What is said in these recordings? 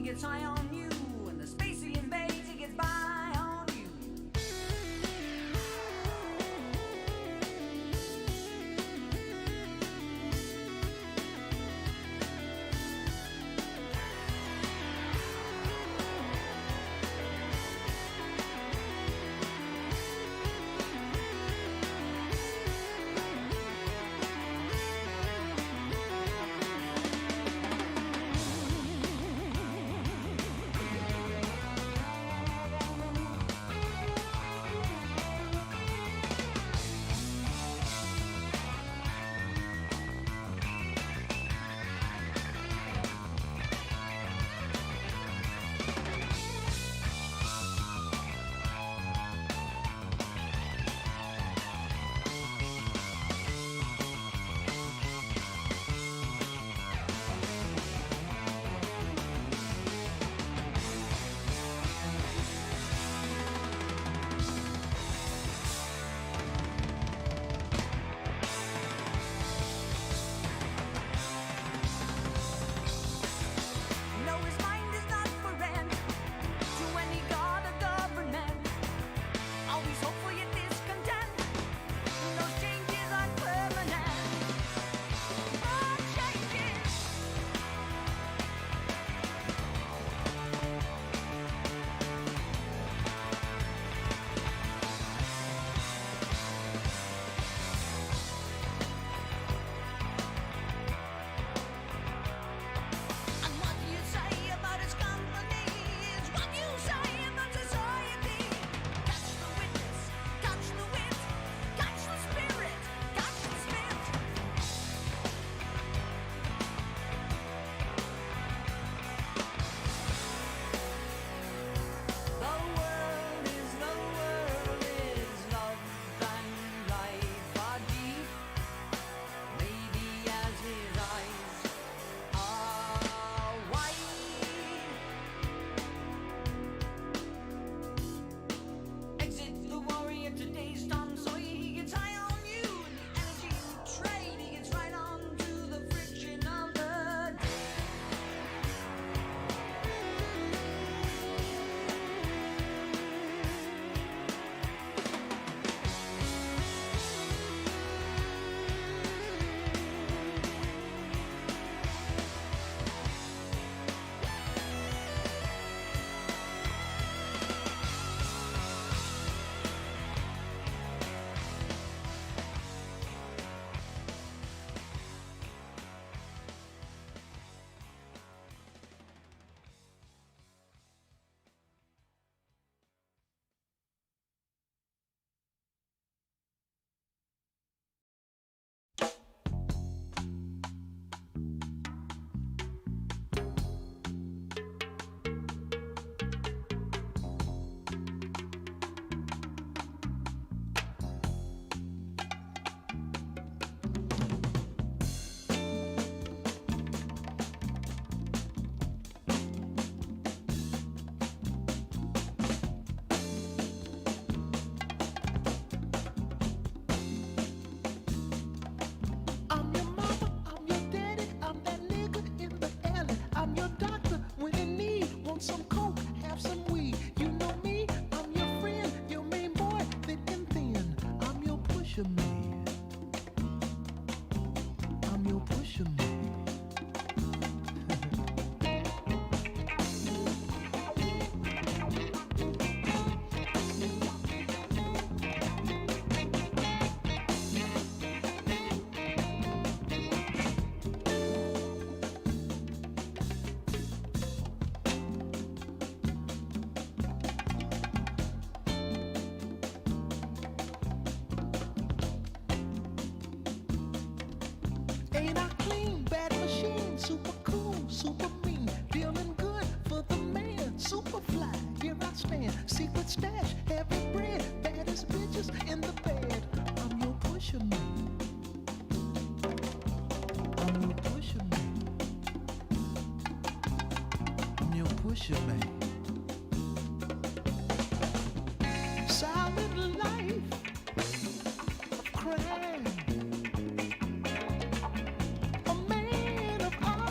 gets high on you, and the space he invades, he gets by on you.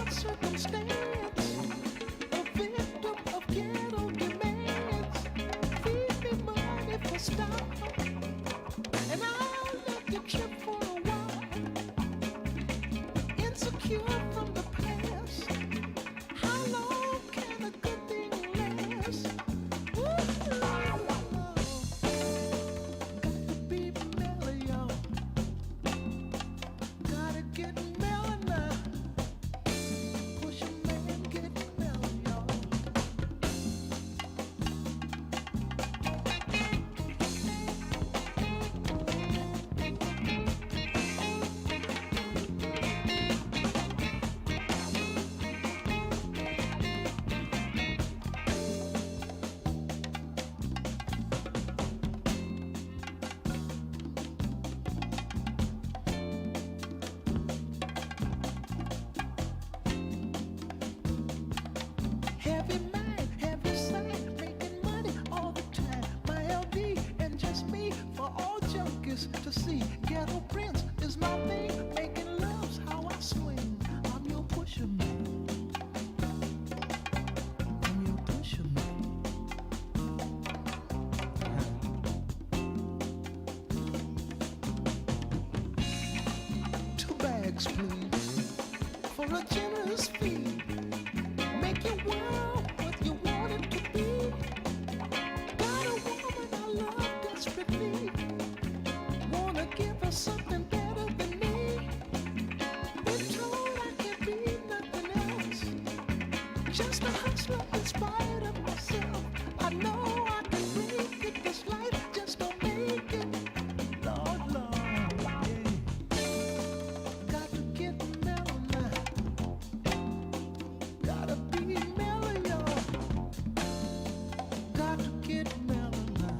Circumstance, a for a generous fee. Make your world what you want it to be. Got a woman I love desperately. Wanna give her something better than me. Been told I can't be nothing else. Just a hustler in spite of myself. I know I can make it. This life just don't make it. Lord, Lord, yeah. Got to get mellow now. Gotta be mellow, y'all. Got to get mellow now.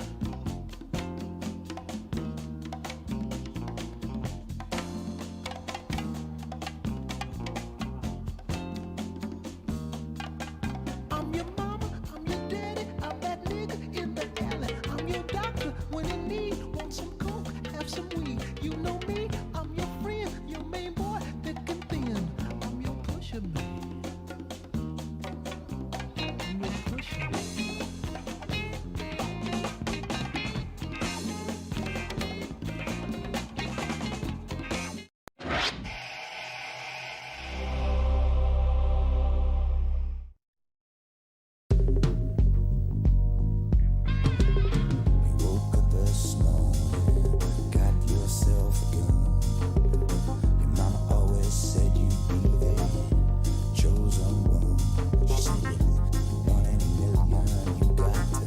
I'm your mama, I'm your daddy, I'm that nigga in the alley. I'm your doctor when you need, want some coke, have some weed. You know me, I'm your friend, your main boy, thick and thin. I'm your pusher man. I'm your pusher man. Woke up this morning, got yourself a gun. Your mama always said you'd be the chosen one. She said you're one in a million, you got to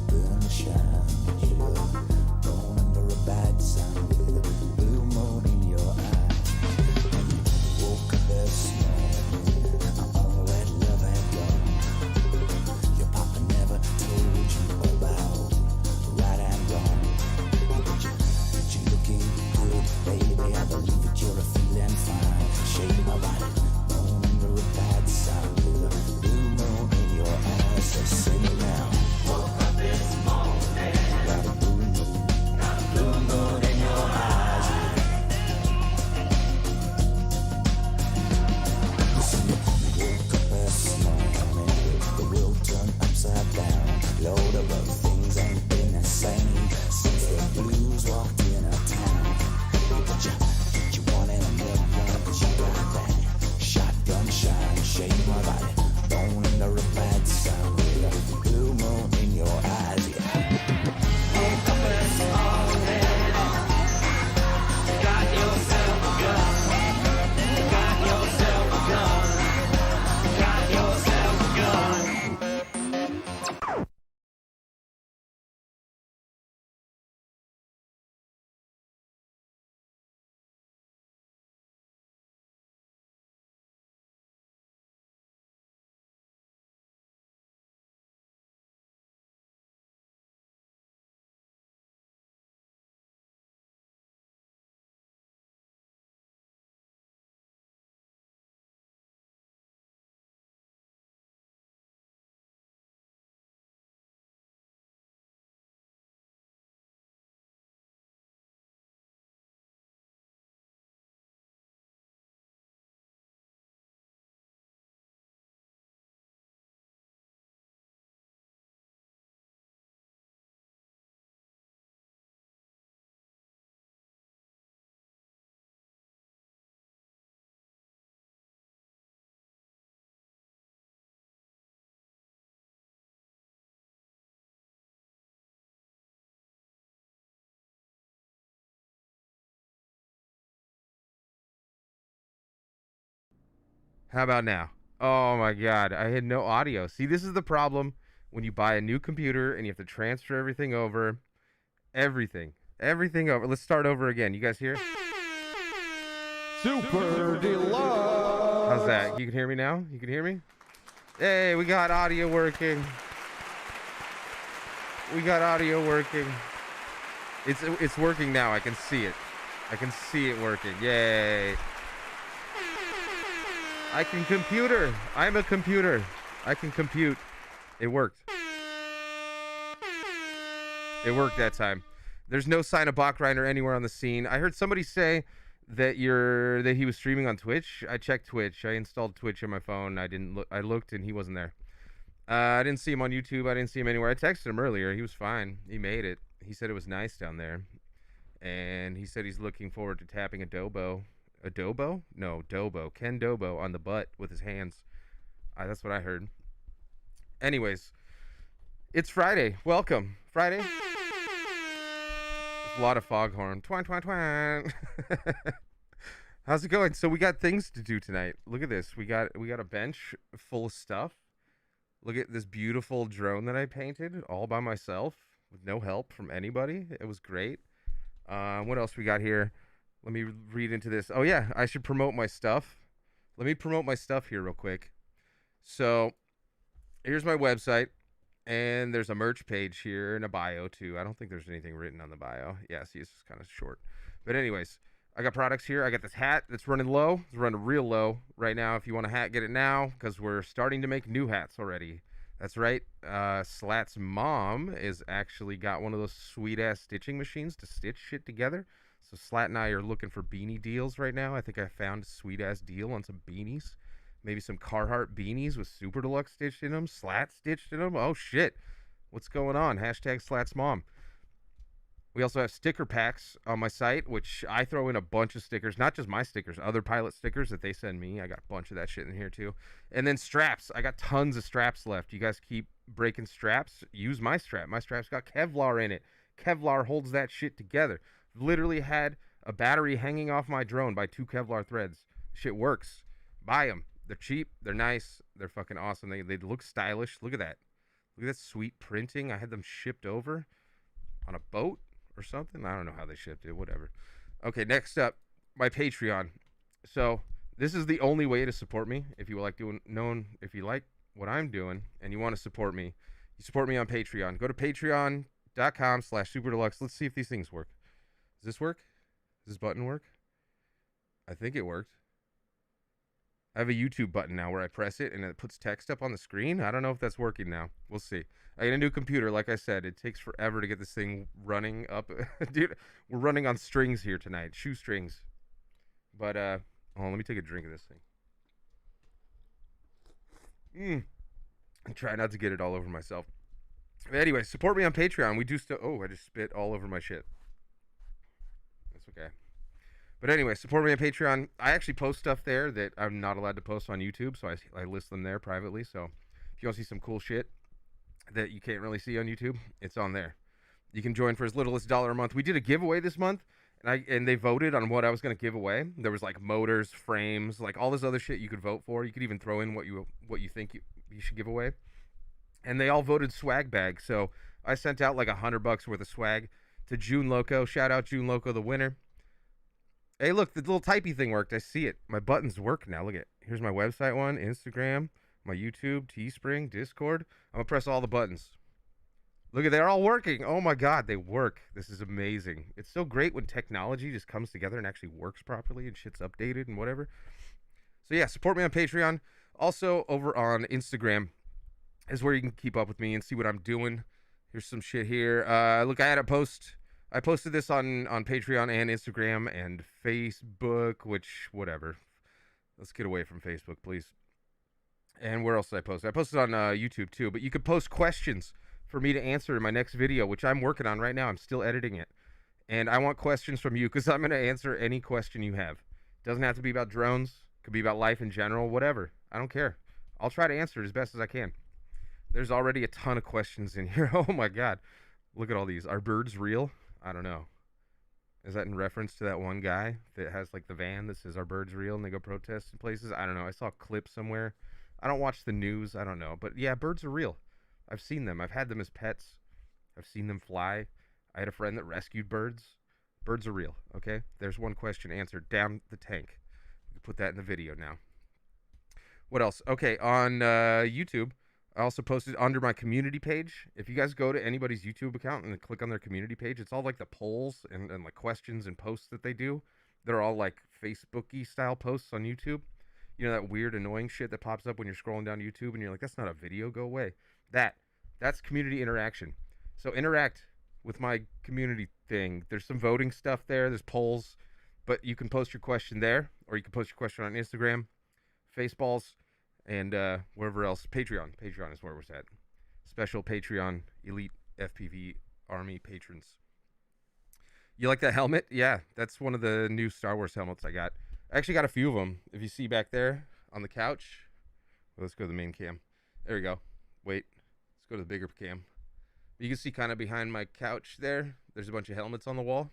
burn the shine. But you're born under a bad sign with a blue moon in your eye. And you woke up this morning, all that love had gone. Your papa never told you about right and wrong. But you're looking good, baby. I believe that you're feeling fine. Shade my body, born under a bad sign with a blue moon in your eyes. So sing it now. Woke up this morning, got a blue moon in your eyes. Listen, you woke up this morning, the world turned upside down. Lord, of other things ain't been the same since the blues walked in our town. But you want in a million, 'cause you got that shotgun shine. Shade my body, born under a bad sign with a blue moon in your eyes. Yeah. Woke up this morning, got yourself a gun. Got yourself a gun. Got yourself a gun. How about now? Oh my god, I had no audio. See, this is the problem when you buy a new computer and you have to transfer everything over. Everything over. Let's start over again. You guys hear? SuprDlux. How's that? You can hear me now? You can hear me? Hey, we got audio working. We got audio working. It's working now. I can see it. I can see it working. Yay. I can computer. I'm a computer. I can compute. It worked. It worked that time. There's no sign of Bachreiner anywhere on the scene. I heard somebody say that he was streaming on Twitch. I checked Twitch. I installed Twitch on my phone. I didn't look. I looked and he wasn't there. I didn't see him on YouTube. I didn't see him anywhere. I texted him earlier. He was fine. He made it. He said it was nice down there, and he said he's looking forward to tapping Adobo Adobo? No, Dobo. Ken Dobo on the butt with his hands. That's what I heard. Anyways, it's Friday. Welcome. Friday. There's a lot of foghorn. Twang, twang, twang. How's it going? So we got things to do tonight. Look at this. We got a bench full of stuff. Look at this beautiful drone that I painted all by myself with no help from anybody. It was great. What else we got here? Let me read into this. Oh yeah, I should promote my stuff. Let me promote my stuff here real quick. So here's my website, and there's a merch page here and a bio too. I don't think there's anything written on the bio. Yeah, see, it's kind of short. But anyways, I got products here. I got this hat that's running low. It's running real low right now. If you want a hat, get it now, because we're starting to make new hats already. That's right. Slat's mom is actually got one of those sweet-ass stitching machines to stitch shit together. So Slat and I are looking for beanie deals right now. I think I found a sweet-ass deal on some beanies. Maybe some Carhartt beanies with SuprDlux stitched in them. Slat stitched in them. Oh, shit. What's going on? Hashtag Slat's mom. We also have sticker packs on my site, which I throw in a bunch of stickers. Not just my stickers, other pilot stickers that they send me. I got a bunch of that shit in here, too. And then straps. I got tons of straps left. You guys keep breaking straps. Use my strap. My strap's got Kevlar in it. Kevlar holds that shit together. Literally had a battery hanging off my drone by 2 Kevlar threads. Shit works. Buy them. They're cheap. They're nice. They're fucking awesome. They look stylish. Look at that. Look at that sweet printing. I had them shipped over on a boat or something. I don't know how they shipped it. Whatever. Okay, next up, my Patreon. So this is the only way to support me. If you like if you like what I'm doing and you want to support me, you support me on Patreon. Go to patreon.com/SuprDlux. Let's see if these things work. Does this work? Does this button work? I think it worked. I have a YouTube button now where I press it and it puts text up on the screen. I don't know if that's working now. We'll see. I got a new computer. Like I said, it takes forever to get this thing running up. Dude, we're running on strings here tonight. Shoestrings. But, hold on, let me take a drink of this thing. I try not to get it all over myself. But anyway, support me on Patreon. We do still... Oh, I just spit all over my shit. That's okay. But anyway, support me on Patreon. I actually post stuff there that I'm not allowed to post on YouTube, so I list them there privately. So if you want to see some cool shit that you can't really see on YouTube, it's on there. You can join for as little as $1 a month. We did a giveaway this month, and they voted on what I was going to give away. There was like motors, frames, like all this other shit you could vote for. You could even throw in what you think you should give away. And they all voted swag bag. So I sent out like $100 worth of swag to June Loco. Shout out June Loco, the winner. Hey, look, the little typey thing worked. I see it. My buttons work now. Look at it. Here's my website one, Instagram, my YouTube, Teespring, Discord. I'm going to press all the buttons. Look at, they're all working. Oh my God, they work. This is amazing. It's so great when technology just comes together and actually works properly and shit's updated and whatever. So yeah, support me on Patreon. Also over on Instagram is where you can keep up with me and see what I'm doing. Here's some shit here. Look, I had a post. I posted this on Patreon and Instagram and Facebook, which, whatever. Let's get away from Facebook, please. And where else did I post? I posted on YouTube, too. But you could post questions for me to answer in my next video, which I'm working on right now. I'm still editing it. And I want questions from you, because I'm going to answer any question you have. It doesn't have to be about drones. It could be about life in general, whatever. I don't care. I'll try to answer it as best as I can. There's already a ton of questions in here. Oh, my God. Look at all these. Are birds real? I don't know. Is that in reference to that one guy that has like the van that says, "Are birds real?" and they go protest in places? I don't know. I saw a clip somewhere. I don't watch the news. I don't know. But yeah, birds are real. I've seen them. I've had them as pets. I've seen them fly. I had a friend that rescued birds. Birds are real, okay? There's one question answered down the tank. You can put that in the video now. What else? Okay, on YouTube, I also posted under my community page. If you guys go to anybody's YouTube account and click on their community page, it's all like the polls and like questions and posts that they do. They're all like Facebook-y style posts on YouTube. You know, that weird, annoying shit that pops up when you're scrolling down YouTube and you're like, that's not a video, go away. That's community interaction. So interact with my community thing. There's some voting stuff there. There's polls. But you can post your question there, or you can post your question on Instagram, Faceballs, and wherever else. Patreon is where we're at. Special Patreon elite FPV army patrons. You like that helmet? Yeah, that's one of the new Star Wars helmets I got. I actually got a few of them. If you see back there on the couch. Let's go to the main cam. There we go. Wait. Let's go to the bigger cam. You can see kind of behind my couch there. There's a bunch of helmets on the wall.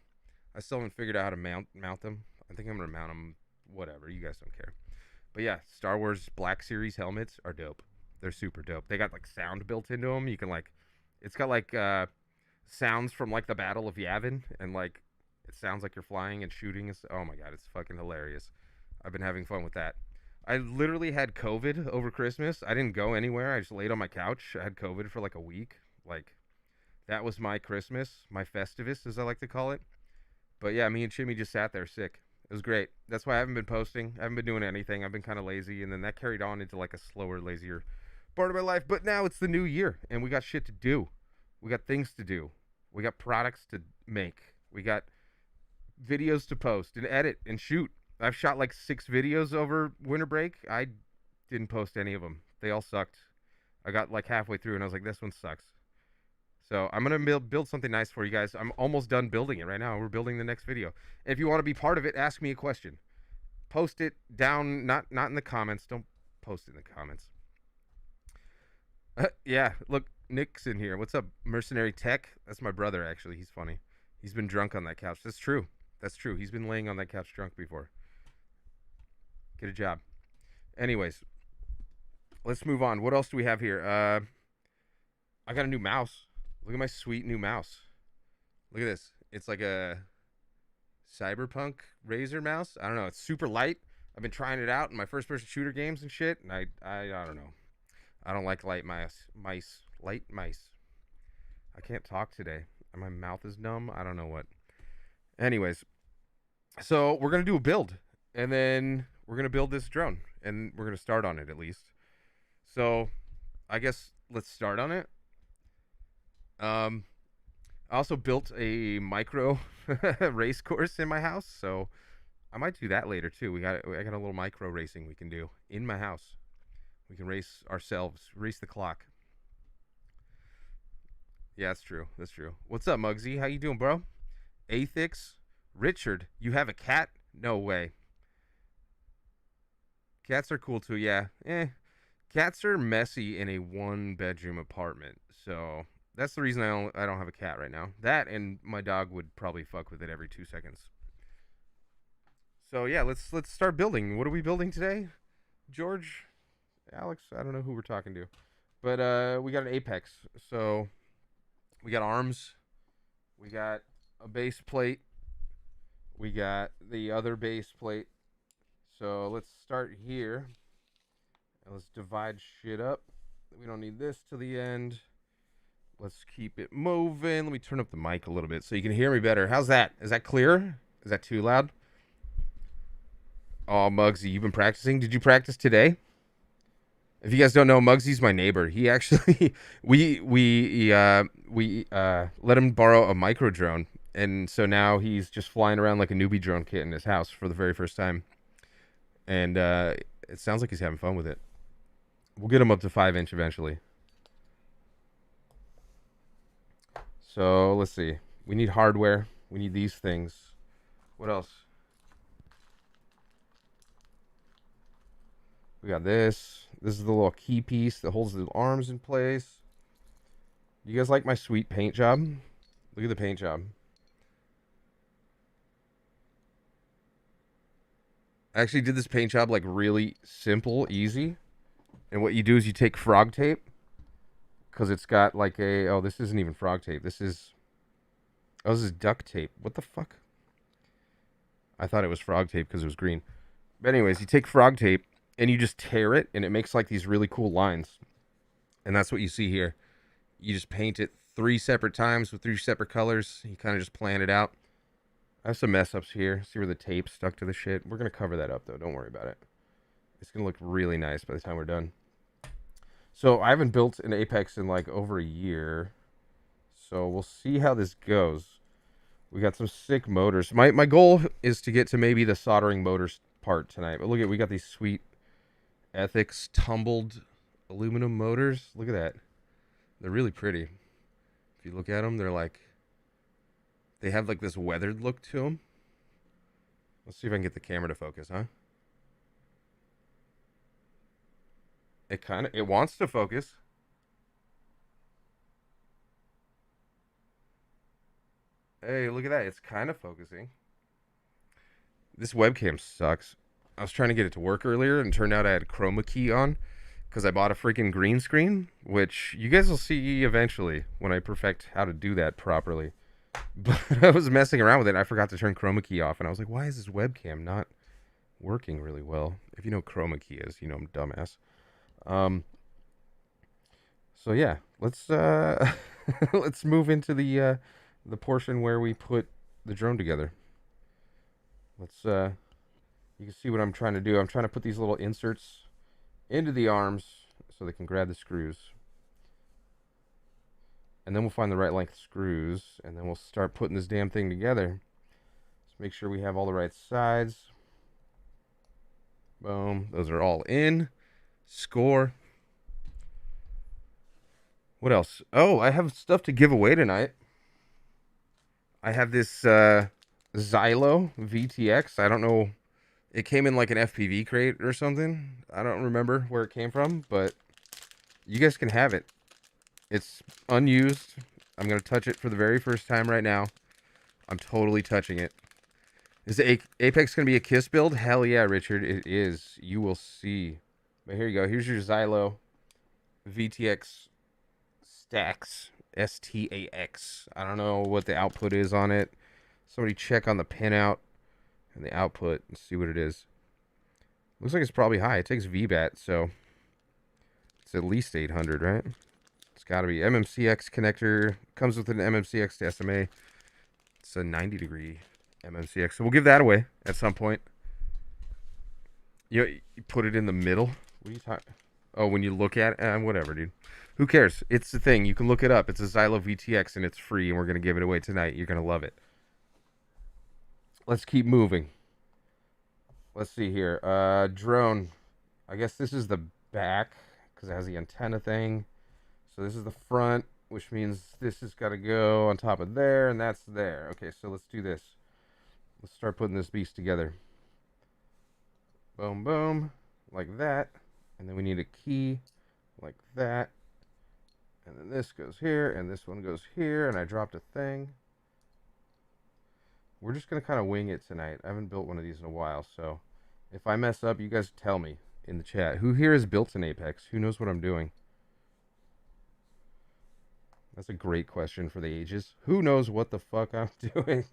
I still haven't figured out how to mount them. I think I'm going to mount them. Whatever. You guys don't care. But yeah, Star Wars Black Series helmets are dope. They're super dope. They got like sound built into them. You can like, it's got like sounds from like the Battle of Yavin, and like it sounds like you're flying and shooting. Oh my god, it's fucking hilarious. I've been having fun with that. I literally had COVID over Christmas. I didn't go anywhere. I just laid on my couch. I had COVID for like a week. Like that was my Christmas, my Festivus, as I like to call it. But yeah, me and Chimmy just sat there sick. It was great. That's why I haven't been posting. I haven't been doing anything. I've been kind of lazy, and then that carried on into like a slower, lazier part of my life. But now it's the new year, and we got shit to do. We got things to do. We got products to make. We got videos to post and edit and shoot. I've shot like 6 videos over winter break. I didn't post any of them. They all sucked. I got like halfway through, and I was like, this one sucks. So I'm going to build something nice for you guys. I'm almost done building it right now. We're building the next video. If you want to be part of it, ask me a question. Post it down, not in the comments. Don't post it in the comments. Yeah, look, Nick's in here. What's up, Mercenary Tech? That's my brother, actually. He's funny. He's been drunk on that couch. That's true. That's true. He's been laying on that couch drunk before. Get a job. Anyways, let's move on. What else do we have here? I got a new mouse. Look at my sweet new mouse. Look at this. It's like a cyberpunk Razer mouse. I don't know. It's super light. I've been trying it out in my first-person shooter games and shit, and I don't know. I don't like light mice. Light mice. I can't talk today. My mouth is numb. I don't know what. Anyways, so we're going to do a build, and then we're going to build this drone, and we're going to start on it at least. So I guess let's start on it. I also built a micro race course in my house, so I might do that later too. I got a little micro racing we can do in my house. We can race ourselves, race the clock. Yeah, that's true. That's true. What's up, Muggsy? How you doing, bro? Athix, Richard, you have a cat? No way. Cats are cool too. Yeah. Cats are messy in a 1-bedroom apartment, so that's the reason I don't have a cat right now. That, and my dog would probably fuck with it every 2 seconds. So yeah, let's start building. What are we building today? George, Alex, I don't know who we're talking to. But we got an apex. So we got arms. We got a base plate. We got the other base plate. So let's start here. And let's divide shit up. We don't need this to the end. Let's keep it moving. Let me turn up the mic a little bit so you can hear me better. How's that? Is that clear? Is that too loud? Oh, Muggsy, you've been practicing? Did you practice today? If you guys don't know, Muggsy's my neighbor. He actually, we let him borrow a micro drone, and so now he's just flying around like a newbie drone kit in his house for the very first time. And it sounds like he's having fun with it. We'll get him up to 5-inch eventually. So let's see. We need hardware. We need these things. What else? We got this. This is the little key piece that holds the arms in place. You guys like my sweet paint job? Look at the paint job. I actually did this paint job like really simple, easy. And what you do is you take frog tape. Because it's got like a... Oh, this isn't even frog tape. This is... Oh, this is duct tape. What the fuck? I thought it was frog tape because it was green. But anyways, you take frog tape and you just tear it, and it makes like these really cool lines. And that's what you see here. You just paint it 3 separate times with 3 separate colors. You kind of just plan it out. I have some mess ups here. See where the tape stuck to the shit? We're going to cover that up, though. Don't worry about it. It's going to look really nice by the time we're done. So I haven't built an Apex in like over a year. So we'll see how this goes. We got some sick motors. My goal is to get to maybe the soldering motors part tonight. But look at, we got these sweet Ethics tumbled aluminum motors. Look at that. They're really pretty. If you look at them, they're like, they have like this weathered look to them. Let's see if I can get the camera to focus, huh? It wants to focus. Hey, look at that. It's kind of focusing. This webcam sucks. I was trying to get it to work earlier and turned out I had chroma key on because I bought a freaking green screen, which you guys will see eventually when I perfect how to do that properly. But I was messing around with it and I forgot to turn chroma key off and I was like, why is this webcam not working really well? If you know chroma key is, you know I'm a dumbass. So yeah, let's let's move into the portion where we put the drone together. Let's you can see what I'm trying to do. I'm trying to put these little inserts into the arms so they can grab the screws. And then we'll find the right length screws and then we'll start putting this damn thing together. Let's make sure we have all the right sides. Boom, those are all in. Score. What else? Oh, I have stuff to give away tonight. I have this Xylo VTX. I don't know. It came in like an FPV crate or something. I don't remember where it came from, but you guys can have it. It's unused. I'm going to touch it for the very first time right now. I'm totally touching it. Is the Apex going to be a KISS build? Hell yeah, Richard. It is. You will see. But here you go. Here's your Xylo VTX Stacks. STAX. I don't know what the output is on it. Somebody check on the pinout and the output and see what it is. Looks like it's probably high. It takes VBAT, so it's at least 800, right? It's got to be. MMCX connector. Comes with an MMCX to SMA. It's a 90-degree MMCX. So we'll give that away at some point. You put it in the middle. What are you talking? Oh, when you look at it? Whatever, dude. Who cares? It's the thing. You can look it up. It's a Xylo VTX, and it's free, and we're going to give it away tonight. You're going to love it. Let's keep moving. Let's see here. Drone. I guess this is the back, because it has the antenna thing. So this is the front, which means this has got to go on top of there, and that's there. Okay, so let's do this. Let's start putting this beast together. Boom, boom. Like that. And then we need a key like that. And then this goes here, and this one goes here, and I dropped a thing. We're just going to kind of wing it tonight. I haven't built one of these in a while, so if I mess up, you guys tell me in the chat. Who here has built an Apex? Who knows what I'm doing? That's a great question for the ages. Who knows what the fuck I'm doing?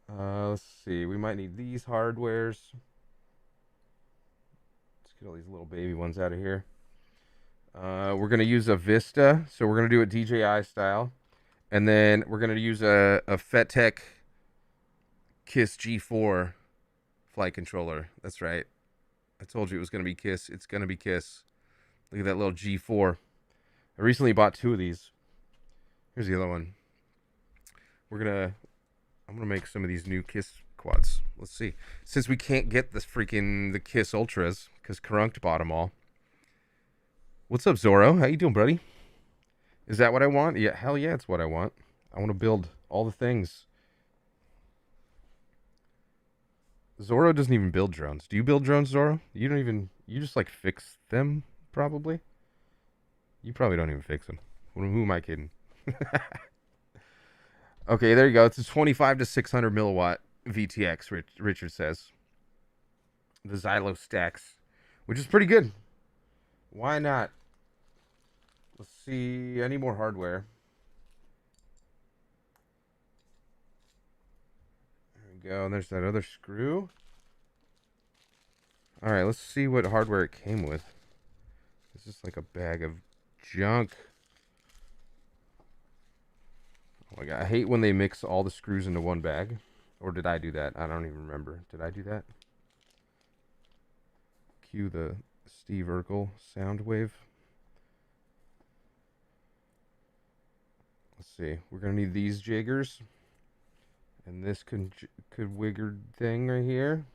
Let's see. We might need these hardwares. Let's get all these little baby ones out of here. We're going to use a Vista, so we're going to do it DJI style. And then we're going to use a FetTech KISS G4 flight controller. That's right. I told you it was going to be KISS. It's going to be KISS. Look at that little G4. I recently bought 2 of these. Here's the other one. I'm going to make some of these new KISS quads. Let's see. Since we can't get the KISS Ultras, because Karunked bought them all. What's up, Zorro? How you doing, buddy? Is that what I want? Yeah, hell yeah, it's what I want. I want to build all the things. Zorro doesn't even build drones. Do you build drones, Zorro? You just like fix them, probably? You probably don't even fix them. Who am I kidding? Okay, there you go. It's a 25 to 600 milliwatt VTX, Richard says. The Xylo Stacks, which is pretty good. Why not? Let's see. Any more hardware? There we go. And there's that other screw. All right, let's see what hardware it came with. This is like a bag of junk. Oh my god, I hate when they mix all the screws into one bag. Or did I do that? I don't even remember. Did I do that? Cue the Steve Urkel sound wave. Let's see. We're gonna need these jiggers, and this could wigger thing right here.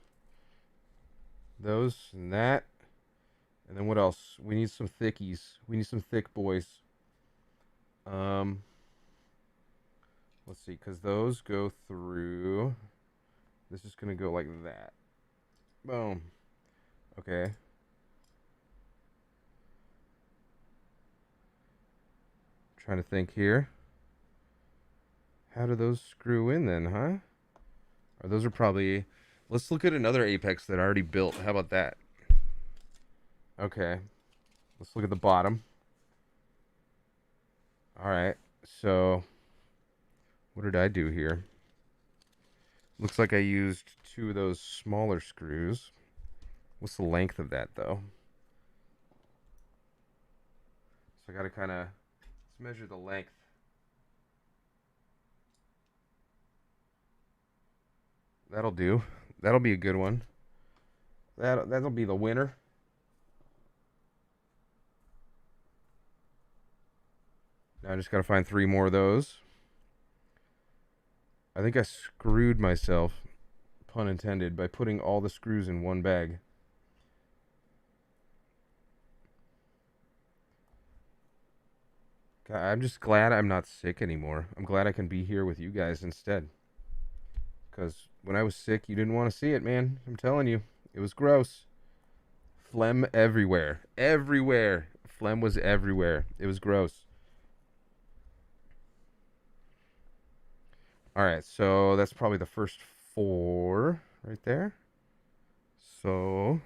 Those and that, and then what else? We need some thickies. We need some thick boys. Let's see, because those go through This is gonna go like that. Boom. Okay. Trying to think here. How do those screw in then, huh? Or those are probably... Let's look at another Apex that I already built. How about that? Okay. Let's look at the bottom. Alright. So, what did I do here? Looks like I used 2 of those smaller screws. What's the length of that, though? So I gotta kind of... Let's measure the length. That'll do. That'll be a good one. That'll be the winner. Now I just gotta find 3 more of those. I think I screwed myself, pun intended, by putting all the screws in one bag. God, I'm just glad I'm not sick anymore. I'm glad I can be here with you guys instead. Because when I was sick, you didn't want to see it, man. I'm telling you. It was gross. Phlegm everywhere. Everywhere. Phlegm was everywhere. It was gross. Alright, so that's probably the first 4 right there. So...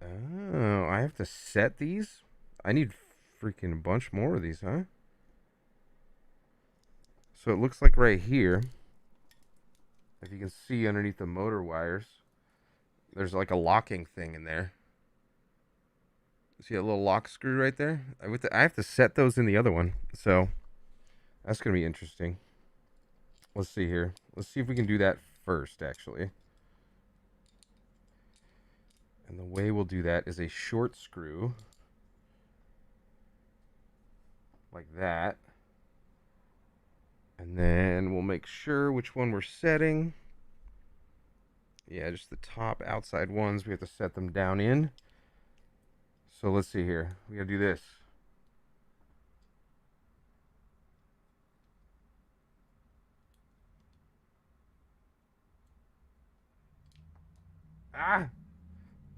Oh, I have to set these? I need freaking a bunch more of these, huh? So it looks like right here, if you can see underneath the motor wires, there's like a locking thing in there. See that little lock screw right there? I have to set those in the other one, so that's going to be interesting. Let's see here. Let's see if we can do that first, actually. And the way we'll do that is a short screw. Like that. And then we'll make sure which one we're setting. Yeah, just the top outside ones. We have to set them down in. So let's see here. We gotta do this. Ah!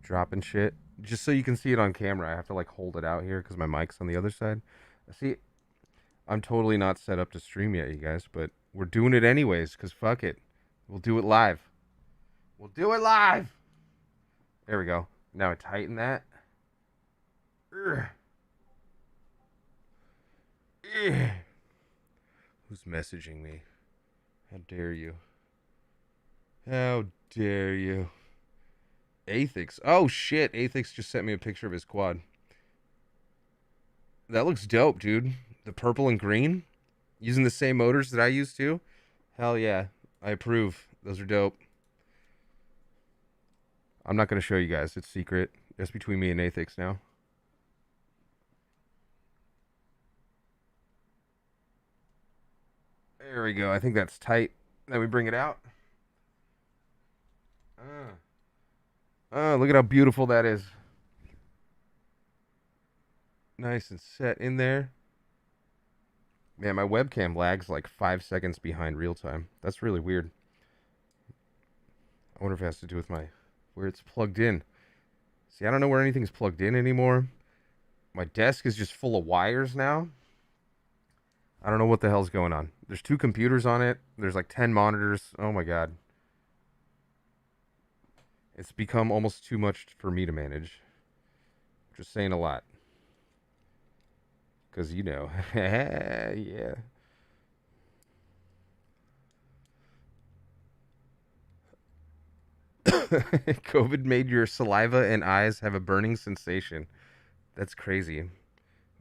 Dropping shit. Just so you can see it on camera, I have to like hold it out here because my mic's on the other side. See, I'm totally not set up to stream yet, you guys, but we're doing it anyways because fuck it. We'll do it live. We'll do it live! There we go. Now I tighten that. Who's messaging me? How dare you? How dare you? Athix. Oh shit, Athix just sent me a picture of his quad. That looks dope, dude. The purple and green. Using the same motors that I use too. Hell yeah. I approve. Those are dope. I'm not going to show you guys. It's secret. It's between me and Athix now. There we go. I think that's tight. Then we bring it out. Look at how beautiful that is. Nice and set in there. Man, my webcam lags like 5 seconds behind real time. That's really weird. I wonder if it has to do with where it's plugged in. See, I don't know where anything's plugged in anymore. My desk is just full of wires now. I don't know what the hell's going on. There's 2 computers on it. There's like 10 monitors. Oh my god. It's become almost too much for me to manage. Just saying a lot. Because, you know. Yeah. COVID made your saliva and eyes have a burning sensation. That's crazy.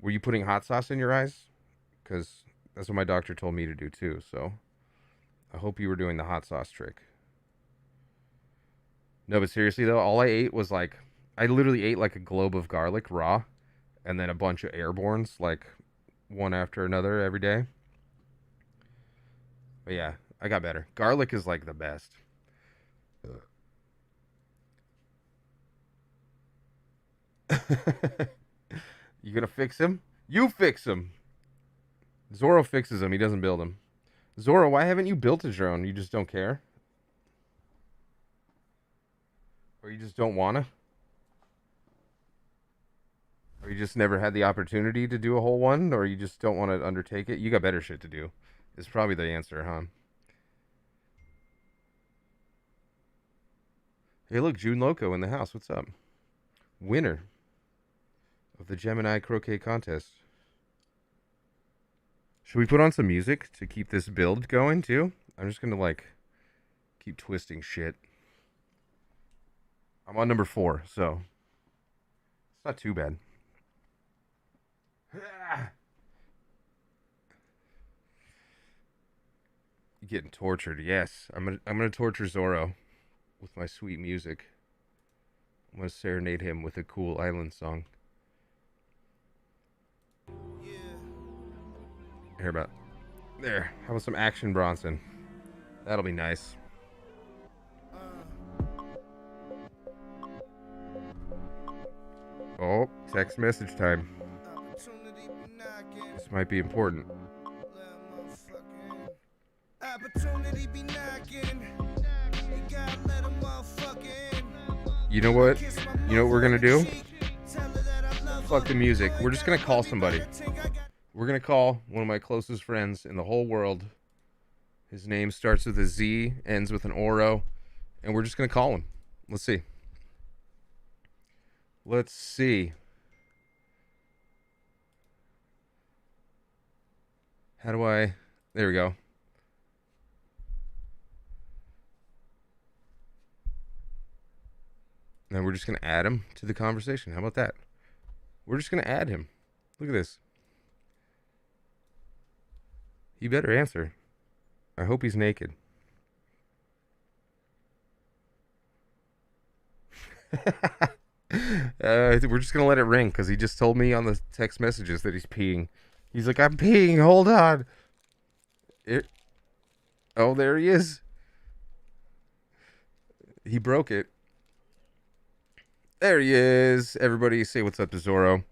Were you putting hot sauce in your eyes? Because that's what my doctor told me to do too. So I hope you were doing the hot sauce trick. No, but seriously though, all I ate was like, I literally ate like a globe of garlic raw and then a bunch of airborns, like one after another every day. But yeah, I got better. Garlic is like the best. You gonna fix him? You fix them. Zorro fixes them. He doesn't build them. Zorro, why haven't you built a drone? You just don't care? Or you just don't want to? Or you just never had the opportunity to do a whole one? Or you just don't want to undertake it? You got better shit to do. Is probably the answer, huh? Hey, look, June Loco in the house. What's up? Winner of the Gemini Croquet Contest. Should we put on some music to keep this build going, too? I'm just going to, like, keep twisting shit. I'm on number 4, so it's not too bad. You're getting tortured, yes. I'm gonna torture Zorro with my sweet music. I'm gonna serenade him with a cool island song. Here about there. How about some Action Bronson? That'll be nice. Oh, text message time. This might be important. You know what? You know what we're gonna do? Fuck the music. We're just gonna call somebody. We're gonna call one of my closest friends in the whole world. His name starts with a Z, ends with an Oro, and we're just gonna call him. Let's see. Let's see. How do I... There we go. And we're just going to add him to the conversation. How about that? We're just going to add him. Look at this. He better answer. I hope he's naked. We're just going to let it ring because he just told me on the text messages that he's peeing. He's like, I'm peeing. Hold on. Oh, there he is. He broke it. There he is. Everybody say what's up to Zorro.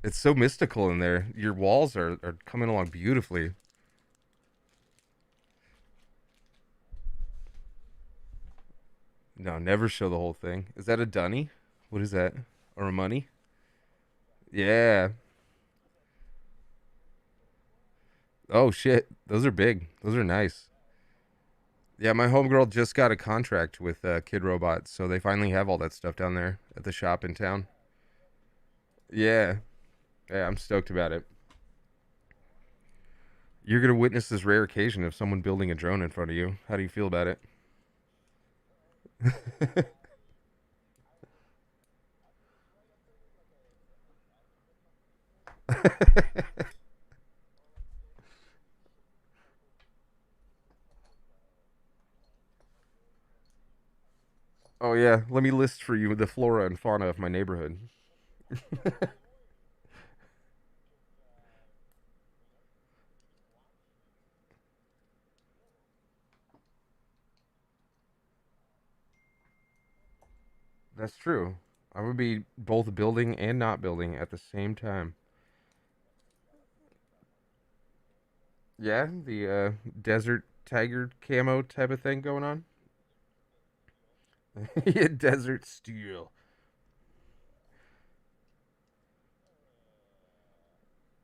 It's so mystical in there. Your walls are coming along beautifully. No, never show the whole thing. Is that a dunny? What is that? Or a money? Yeah. Oh, shit. Those are big. Those are nice. Yeah, my homegirl just got a contract with Kid Robot, so they finally have all that stuff down there at the shop in town. Yeah. Yeah, I'm stoked about it. You're going to witness this rare occasion of someone building a drone in front of you. How do you feel about it? Oh, yeah. Let me list for you the flora and fauna of my neighborhood. That's true. I would be both building and not building at the same time. Yeah, the desert tiger camo type of thing going on. Yeah, desert steel.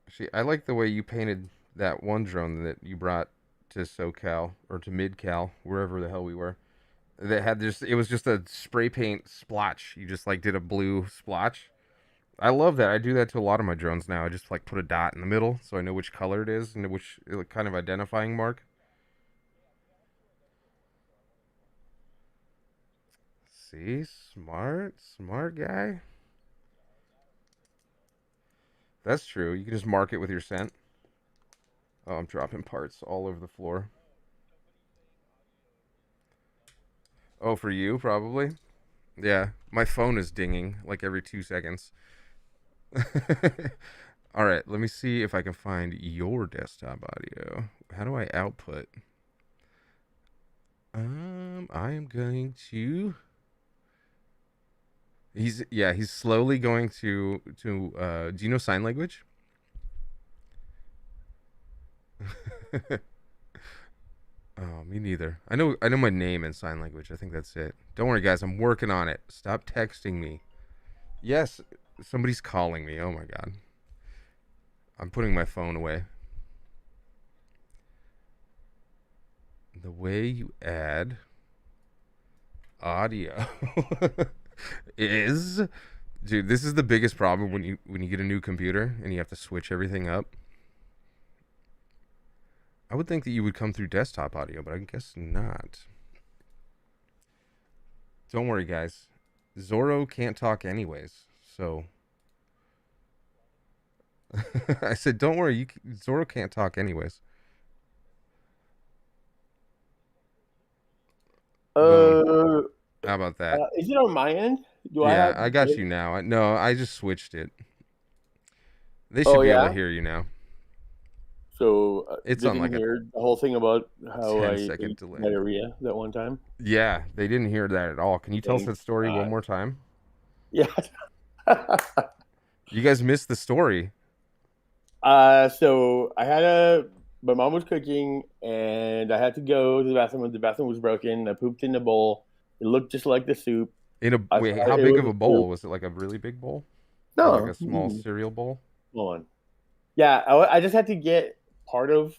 See, I like the way you painted that one drone that you brought to SoCal or to MidCal, wherever the hell we were. That had just it was just a spray paint splotch. You just like did a blue splotch. I love that. I do that to a lot of my drones now. I just like put a dot in the middle so I know which color it is and which kind of identifying mark. See, smart guy. That's true. You can just mark it with your scent. Oh, I'm dropping parts all over the floor. Oh, for you, probably? Yeah, my phone is dinging like every 2 seconds. All right, let me see if I can find your desktop audio. How do I output? I am going to He's slowly going to do you know sign language? Oh, me neither. I know my name in sign language. I think that's it. Don't worry, guys. I'm working on it. Stop texting me. Yes, somebody's calling me. Oh my god. I'm putting my phone away. The way you add audio is, dude, this is the biggest problem when you get a new computer and you have to switch everything up. I would think that you would come through desktop audio, but I guess not. Don't worry, guys. Zorro can't talk anyways, so I said, don't worry. Zorro can't talk anyways. Boom. Uh, How about that? is it on my end? Do I Yeah, have? I got you now. No, I just switched it. They should Oh be able to yeah. hear you now. So It's they on didn't like a hear the whole thing about how I 10-second ate delay. diarrhea that one time. Yeah, they didn't hear that at all. Can you tell us Thank that story one God. more time? Yeah. You guys missed the story. So my mom was cooking and I had to go to the bathroom. The bathroom was broken. I pooped in the bowl. It looked just like the soup. Wait, thought how it big was of a soup. bowl? Was it like a really big bowl? Or like No. a small cereal bowl? Hold on. Yeah, I just had to get part of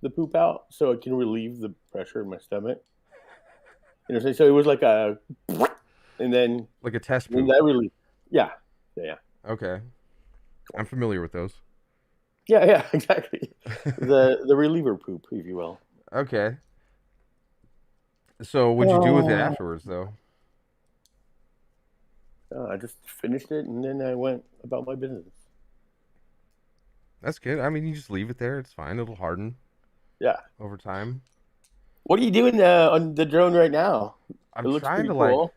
the poop out so it can relieve the pressure in my stomach. You know what I'm saying? So it was like and then Like a test when poop. that relief. Yeah. Yeah. Okay. I'm familiar with those. Yeah, exactly. The reliever poop, if you will. Okay. So what'd you do with it afterwards, though? I just finished it and then I went about my business. That's good. I mean, you just leave it there. It's fine. It'll harden Yeah. over time. What are you doing on the drone right now? I'm It looks trying pretty to cool. like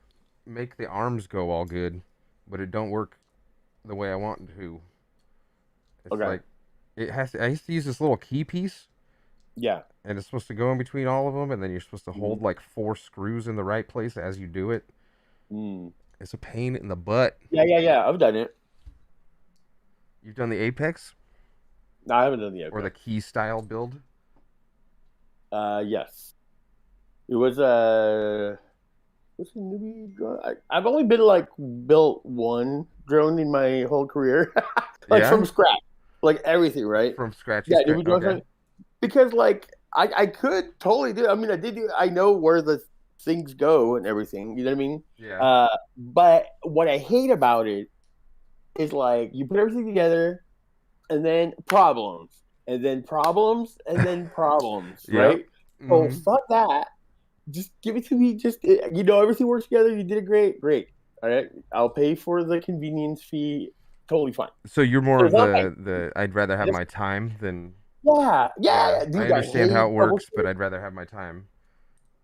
make the arms go all good, but it don't work the way I want it to. It's Okay. like it has to. I used to use this little key piece, Yeah. and it's supposed to go in between all of them, and then you're supposed to hold Mhm. like 4 screws in the right place as you do it. Mm. It's a pain in the butt. Yeah. I've done it. You've done the Apex No, I haven't done the or the key style build. Yes. It was what's the newbie drone? I've only built one drone in my whole career, like Yeah? from scratch, like everything, right? From scratch. Yeah, newbie drones. Okay. Because like I could totally do it. I mean, I did do. I know where the things go and everything. You know what I mean? Yeah. But what I hate about it is like you put everything together, and then problems, and then problems, and then problems, Yep. right? So Mhm. fuck that. Just give it to me. Just everything works together. You did it great. All right, I'll pay for the convenience fee. Totally fine. So you're more So of it's not like the I'd rather have just my time than yeah, I dude. understand how hate it works, troubleshooting. but I'd rather have my time.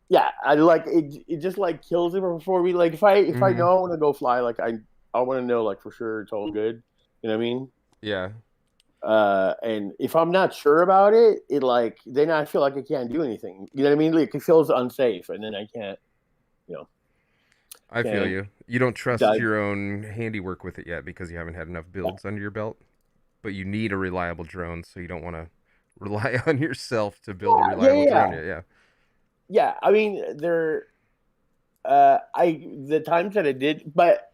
Yeah, I like it. It just like kills it before we like. If I Mhm. know I want to go fly, like I want to know like for sure it's all good. You know what I mean? Yeah. And if I'm not sure about it, it like then I feel like I can't do anything. You know what I mean? Like it feels unsafe, and then I can't. I feel Can't you. You don't trust dive. your own handiwork with it yet because you haven't had enough builds under your belt. But you need a reliable drone, so you don't want to rely on yourself to build a reliable drone yet. Yeah. Yeah. I mean, the times that I did, but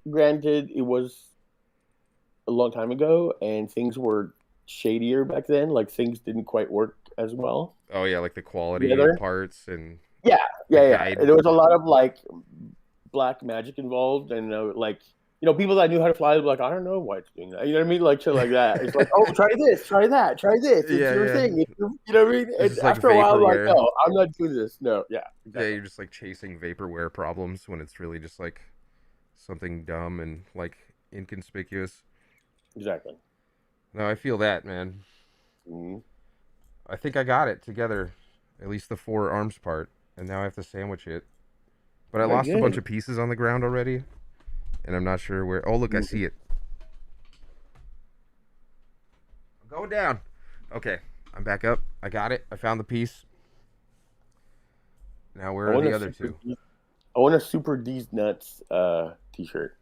granted, it was a long time ago, and things were shadier back then. Like things didn't quite work as well Oh yeah, like the quality together. of parts and Yeah. the guide. There was a lot of like black magic involved, and like people that knew how to fly were like, I don't know why it's doing that. You know what I mean? Like shit like that. It's like, oh, try this, try that, try this. It's Yeah, your yeah. thing. You know what I mean? It's And just like after a while, I'm like, vaporware. no, I'm not doing this. No, yeah, Yeah, exactly. you're just like chasing vaporware problems when it's really just like something dumb and like inconspicuous. Exactly. No, I feel that, man. Mhm. I think I got it together, at least the 4 arms part, and now I have to sandwich it. But I Very lost a bunch good. of pieces on the ground already, and I'm not sure where. Oh, look, I see it. I'm going down. Okay, I'm back up. I got it. I found the piece. Now where I are want the a other two? I want a Super D's Nuts t-shirt.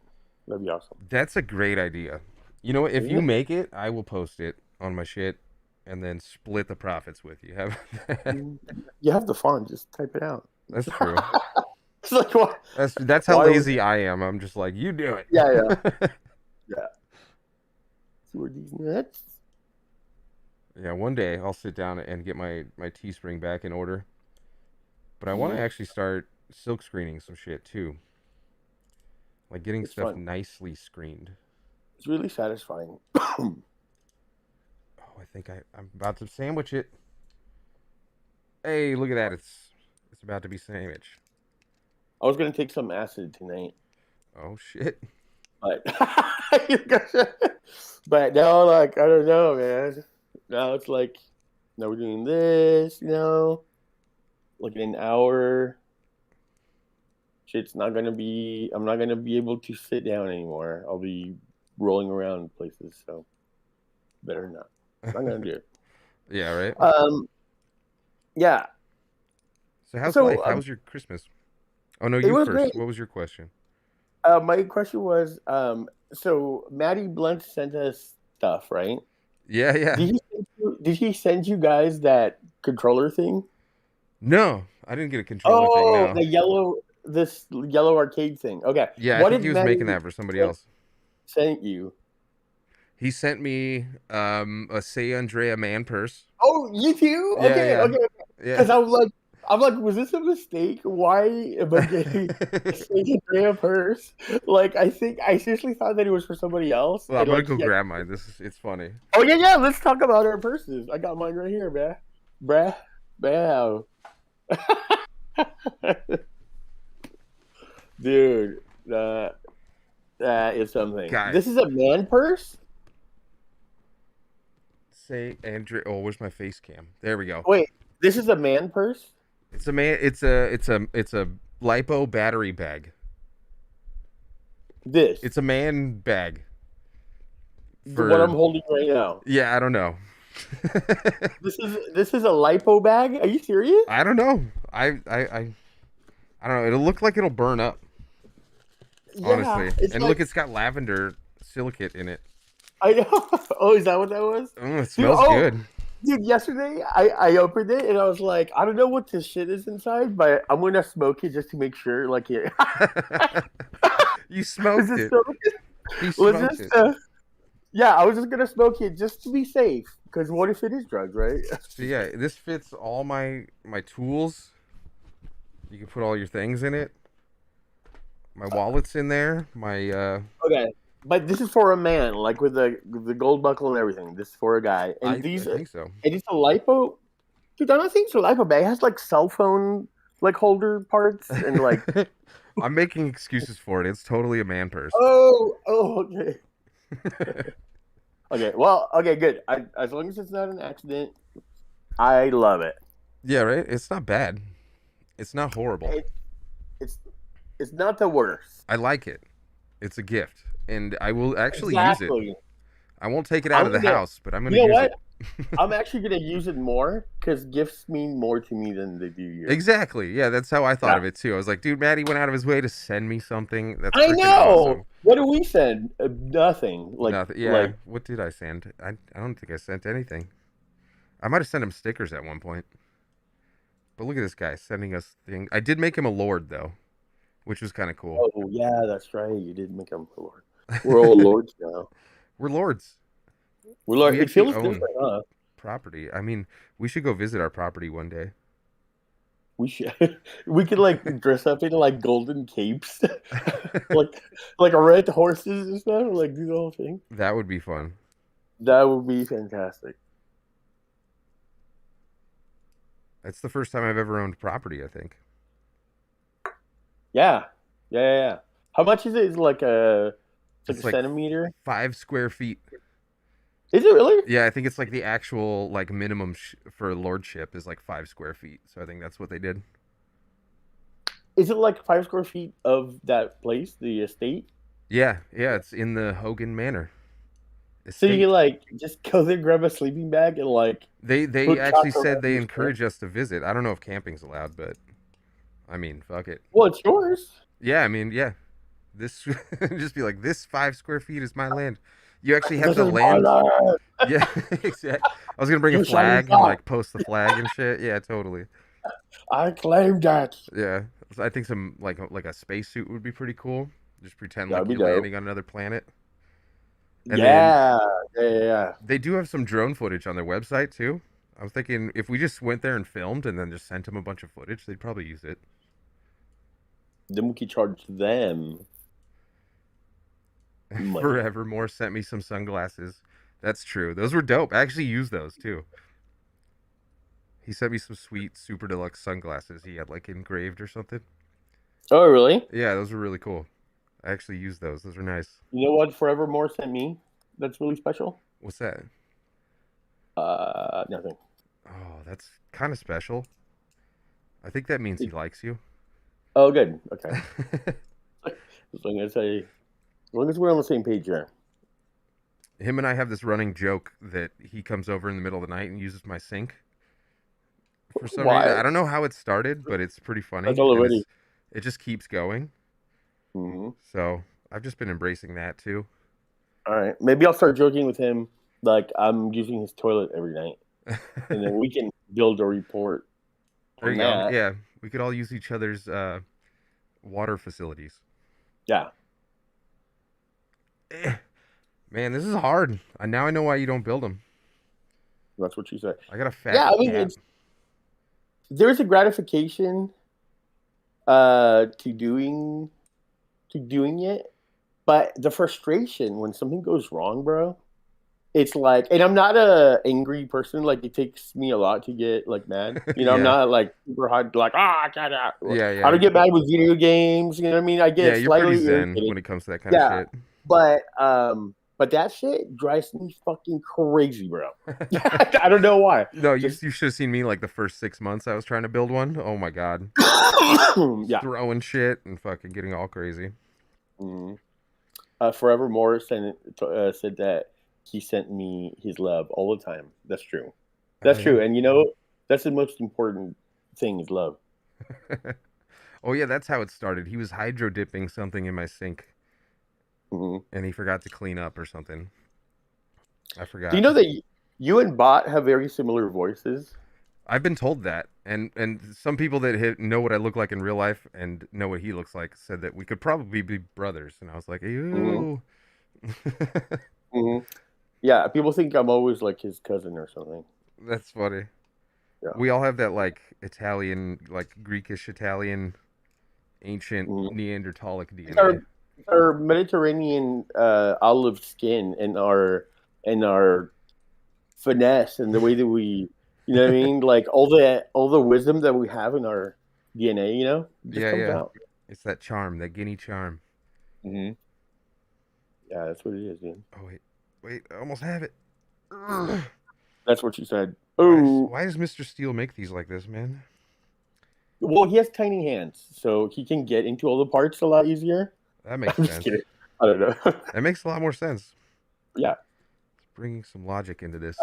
That'd be awesome. That's a great idea. You know what? If Isn't you it? make it, I will post it on my shit and then split the profits with you. You have the fun. Just type it out. That's true. It's like what? That's how Why would- lazy I am. I'm just like, you do it. Yeah. See where these nuts? Yeah, one day I'll sit down and get my Teespring back in order. But I want to actually start silk screening some shit too. Like getting It's stuff fun. nicely screened. It's really satisfying. Oh, I think I'm about to sandwich it. Hey, look at that. It's about to be sandwich. I was gonna take some acid tonight, Oh shit. but but now, like, I don't know, man. Now it's like, now we're doing this, like in an hour. Shit's not gonna be. I'm not gonna be able to sit down anymore. I'll be rolling around places, so better not. I'm not gonna do it. Yeah, right. Yeah. So how's so, life? How was your Christmas? Oh no, it you was first. great. What was your question? My question was, so Maddie Blunt sent us stuff, right? Yeah. Did he send you guys that controller thing? No, I didn't get a controller thing. No. This yellow arcade thing. Okay. Yeah, I think he was making that for somebody else. Sent you? He sent me a Say Andrea man purse. Oh, you too? Yeah, Okay. yeah. Okay. Yeah. Because I'm like, was this a mistake? Why am I getting a Saint Andrea purse? Like, I seriously thought that it was for somebody else. Well, I'm And, gonna like, go yeah. grab mine. It's funny. Oh yeah. Let's talk about our purses. I got mine right here, bruh. Dude, that is something. Guys. This is a man purse? Say Andrea. Oh, where's my face cam? There we go. Wait, this is a man purse? It's a man. It's a lipo battery bag. This. It's a man bag. What I'm holding right now. Yeah, I don't know. This is a lipo bag? Are you serious? I don't know. I don't know. It'll look like it'll burn up. Honestly. It's And like, look, it's got lavender silicate in it. I know. Oh, is that what that was? It smells good. Dude, yesterday I opened it and I was like, I don't know what this shit is inside, but I'm gonna smoke it just to make sure. Like, it. You smoked it. You Was smoked this? it. Yeah, I was just gonna smoke it just to be safe. Because what if it is drugs, right? So yeah, this fits all my tools. You can put all your things in it. My wallet's in there. My Okay, but this is for a man, like with the gold buckle and everything. This is for a guy, and I these think so. and it's a lipo. Dude, I don't think it's a lipo bag. It has like cell phone like holder parts and like. I'm making excuses for it. It's totally a man purse. Okay. Okay, well, okay, good. As long as it's not an accident, I love it. Yeah, right? It's not bad. It's not horrible. It's not the worst. I like it. It's a gift. And I will actually use Exactly. it. I won't take it out I'm of the gonna- house, but I'm going to You know use what? it. I'm actually gonna use it more because gifts mean more to me than they do you. Exactly. Yeah, that's how I thought Yeah. of it too. I was like, dude, Maddie went out of his way to send me something. That's I freaking know. awesome. What do we send? Nothing. Like Nothing. Yeah. like, What did I send? I don't think I sent anything. I might have sent him stickers at one point. But look at this guy sending us things. I did make him a lord though, which was kind of cool. oh yeah, that's right. You did make them a lord. We're all lords now. We're lords. We're lords. We It actually feels own- different, huh? Property. I mean, we should go visit our property one day. We should. We could like dress up in like golden capes, like red horses and stuff. Like do the whole thing. That would be fun. That would be fantastic. That's the first time I've ever owned property, I think. Yeah. How much is it? Is it like a It's a like- centimeter? 5 square feet. Is it really? Yeah, I think it's like the actual like minimum for lordship is like 5 square feet. So I think that's what they did. Is it like 5 square feet of that place, the estate? Yeah, it's in the Hogan Manor. So you Estate. can like just go there, grab a sleeping bag, and like. They put actually chocolate said on they your encourage us to visit. I don't know if camping's allowed, but I mean, fuck it. Well, it's yours. Yeah, I mean, yeah. This just be like, this 5 square feet is my land. You actually have This the is my land. land. Yeah, exactly. I was gonna bring a You shall flag and not. like post the flag and shit. Yeah, totally. I claim that. Yeah, so I think some like a spacesuit would be pretty cool. Just pretend That like would be you're dope. landing on another planet. And then Yeah. Yeah. they do have some drone footage on their website too. I was thinking if we just went there and filmed and then just sent them a bunch of footage, they'd probably use it. Then we could charge them money. Forevermore sent me some sunglasses. That's true. Those were dope. I actually used those too. He sent me some sweet SuprDlux sunglasses he had like engraved or something. Oh, really? Yeah, those were really cool. I actually used those. Those are nice. You know what Forevermore sent me? That's really special. What's that? Nothing. Oh, that's kind of special. I think that means he likes you. Oh, good. Okay. As long as we're on the same page here. Him and I have this running joke that he comes over in the middle of the night and uses my sink. For some Why? reason, I don't know how it started, but it's pretty funny. That's all and already. it just keeps going. Mm-hmm. So I've just been embracing that too. All right. Maybe I'll start joking with him like I'm using his toilet every night, and then we can build a report. There on you go. that. Yeah, we could all use each other's water facilities. Yeah. Man, this is hard. Now I know why you don't build them. That's what you said. I got a fat Yeah, I mean, cat. there's a gratification to doing it, but the frustration when something goes wrong, bro. It's like, and I'm not a angry person. Like, it takes me a lot to get like mad. You know, I'm Yeah. not like super hard. Like, I can't. Yeah. I don't get mad with video games. You know what I mean? I get Yeah, you're slightly pretty zen irritated. when it comes to that kind Yeah. of shit. But that shit drives me fucking crazy, bro. I don't know why. No, you should have seen me like the first 6 months I was trying to build one. Oh my god. Yeah. Throwing shit and fucking getting all crazy. Mm-hmm. Forevermore said that he sent me his love all the time. That's true. That's true. And you know, that's the most important thing is love. Oh yeah, that's how it started. He was hydro dipping something in my sink, and he forgot to clean up or something. I forgot. Do you know that you and Bot have very similar voices? I've been told that, and some people that know what I look like in real life and know what he looks like said that we could probably be brothers, and I was like, ew. Yeah, people think I'm always like his cousin or something. That's funny. Yeah. We all have that like Italian, like Greekish Italian, ancient Neanderthalic DNA. Our Mediterranean olive skin and our finesse and the way that we, you know what I mean, like all the wisdom that we have in our DNA, you know, just comes out. It's that charm, that Guinea charm. Yeah, that's what it is, dude. Oh wait, I almost have it. That's what you said. Oh, Why does Mr. Steele make these like this, man? well, he has tiny hands, so he can get into all the parts a lot easier. That makes I'm just sense. kidding. I don't know. That makes a lot more sense. Yeah. It's bringing some logic into this.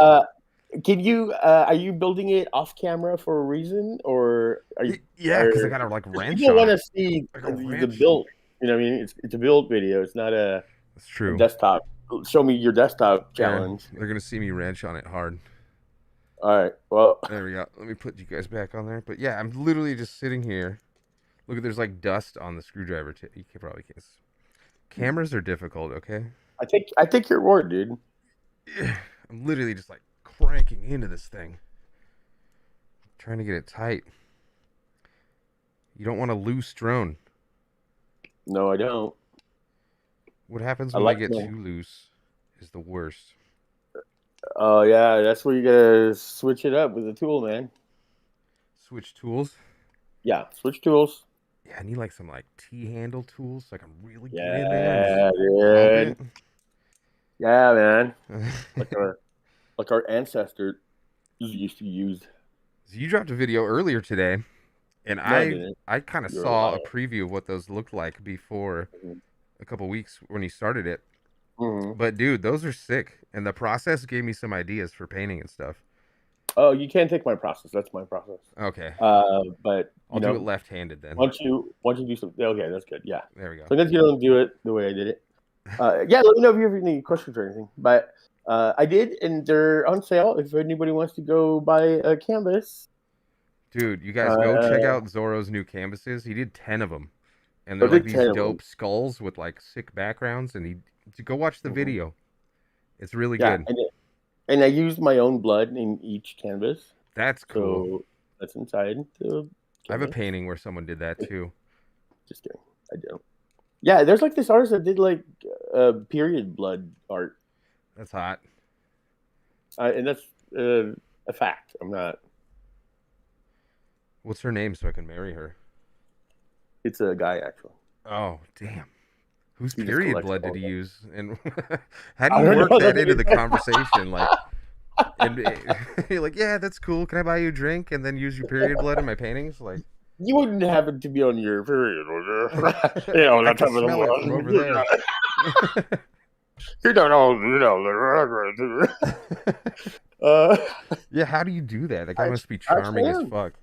Can you? Are you building it off camera for a reason, or are you? Yeah, because I got to like wrench People on want to it. see I got the wrench. build. You know what I mean? It's a build video. It's not a That's true. desktop. Show me your desktop Yeah, challenge. they're gonna see me wrench on it hard. All right. Well, There we go. Let me put you guys back on there. But yeah, I'm literally just sitting here. Look, there's like dust on the screwdriver tip. You can probably can't. Cameras are difficult, okay? I take your word, dude. I'm literally just like cranking into this thing. Trying to get it tight. You don't want a loose drone. No, I don't. What happens I when like I get that. too loose is the worst. Oh yeah, that's where you gotta switch it up with a tool, man. Switch tools. Yeah, switch tools. Yeah, I need like some like T-handle tools so I can really get Yeah, in there. And dude. Yeah, man. pump it. Like our ancestors used to use. So you dropped a video earlier today, and I didn't. I kind of You're saw a lying. preview of what those looked like before a couple weeks when you started it. Mm-hmm. But dude, those are sick, and the process gave me some ideas for painting and stuff. Oh, you can't take my process. That's my process. Okay. But I'll do it left-handed then. once you do something, okay, that's good. Yeah. There we go. So I guess you don't do it the way I did it. Yeah, let me know if you have any questions or anything. But I did, and they're on sale. If anybody wants to go buy a canvas, Dude, you guys go check out Zorro's new canvases. He did 10 of them, and they're did like these 10 of dope skulls with like sick backgrounds. And go watch the video. It's really yeah, good. and I used my own blood in each canvas. That's cool. So that's inside the I have a canvas. painting where someone did that too. Just kidding. I don't. Yeah, there's like this artist that did like period blood art. That's hot. And that's a fact. I'm not. What's her name so I can marry her? It's a guy, actually. Oh, damn. Whose He just period collects blood did all he of them. use? And how I do you don't work know. that into the conversation? Like, you're like, yeah, that's cool. Can I buy you a drink and then use your period blood in my paintings? Like, You wouldn't happen to be on your period, would you? You know, I that can time of the smell it month. from over there. You don't know, Yeah, how do you do that? That guy I- must be I charming as can. fuck.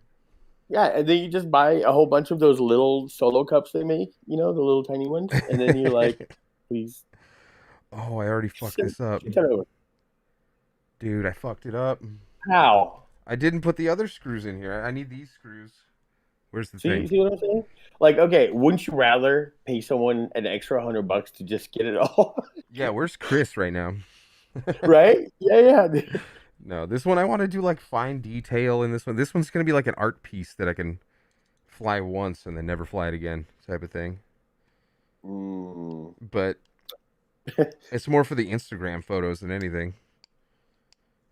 Yeah, and then you just buy a whole bunch of those little solo cups they make, you know, the little tiny ones, and then you're like, please. Oh, I already fucked this up. shoot that over. Dude, I fucked it up. How? I didn't put the other screws in here. I need these screws. Where's the See thing? what I'm saying? Like, okay, wouldn't you rather pay someone an extra $100 to just get it all? Yeah, where's Chris right now? Right? Yeah. Dude. No, this one I want to do like fine detail in this one. This one's going to be like an art piece that I can fly once and then never fly it again type of thing. But it's more for the Instagram photos than anything.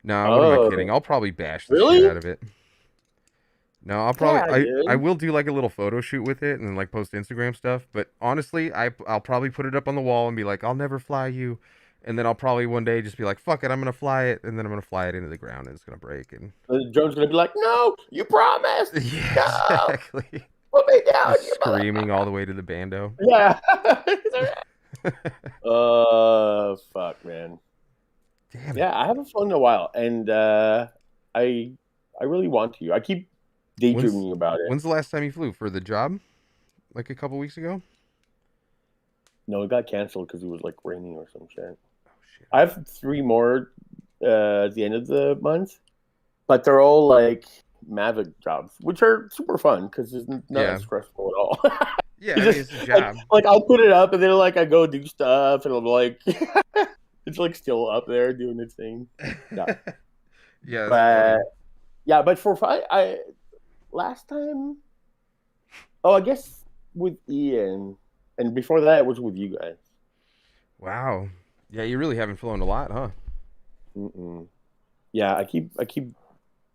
No, what am I kidding? I'll probably bash the shit out of it. No, I'll probably I will do like a little photo shoot with it and then like post Instagram stuff. But honestly, I'll probably put it up on the wall and be like, I'll never fly you. And then I'll probably one day just be like, fuck it, I'm gonna fly it, and then I'm gonna fly it into the ground and it's gonna break. And the drone's gonna be like, no, you promised. yeah, No. exactly. Put me down. Just screaming all the way to the bando. Yeah. Fuck, man. Damn it. Yeah, I haven't flown in a while, and I really want to. I keep daydreaming about it. When's the last time you flew for the job? Like a couple weeks ago? No, it got canceled because it was like raining or some shit. Oh shit. I have 3 more at the end of the month, but they're all like Mavic jobs, which are super fun because it's not stressful at all. Yeah, I mean, it's a job. Like I'll put it up and then like I go do stuff and I'm like, it's like still up there doing its thing. Yeah, Yeah, but for last time, I guess with Ian, and before that it was with you guys. wow. Yeah, you really haven't flown a lot, huh? Yeah, I keep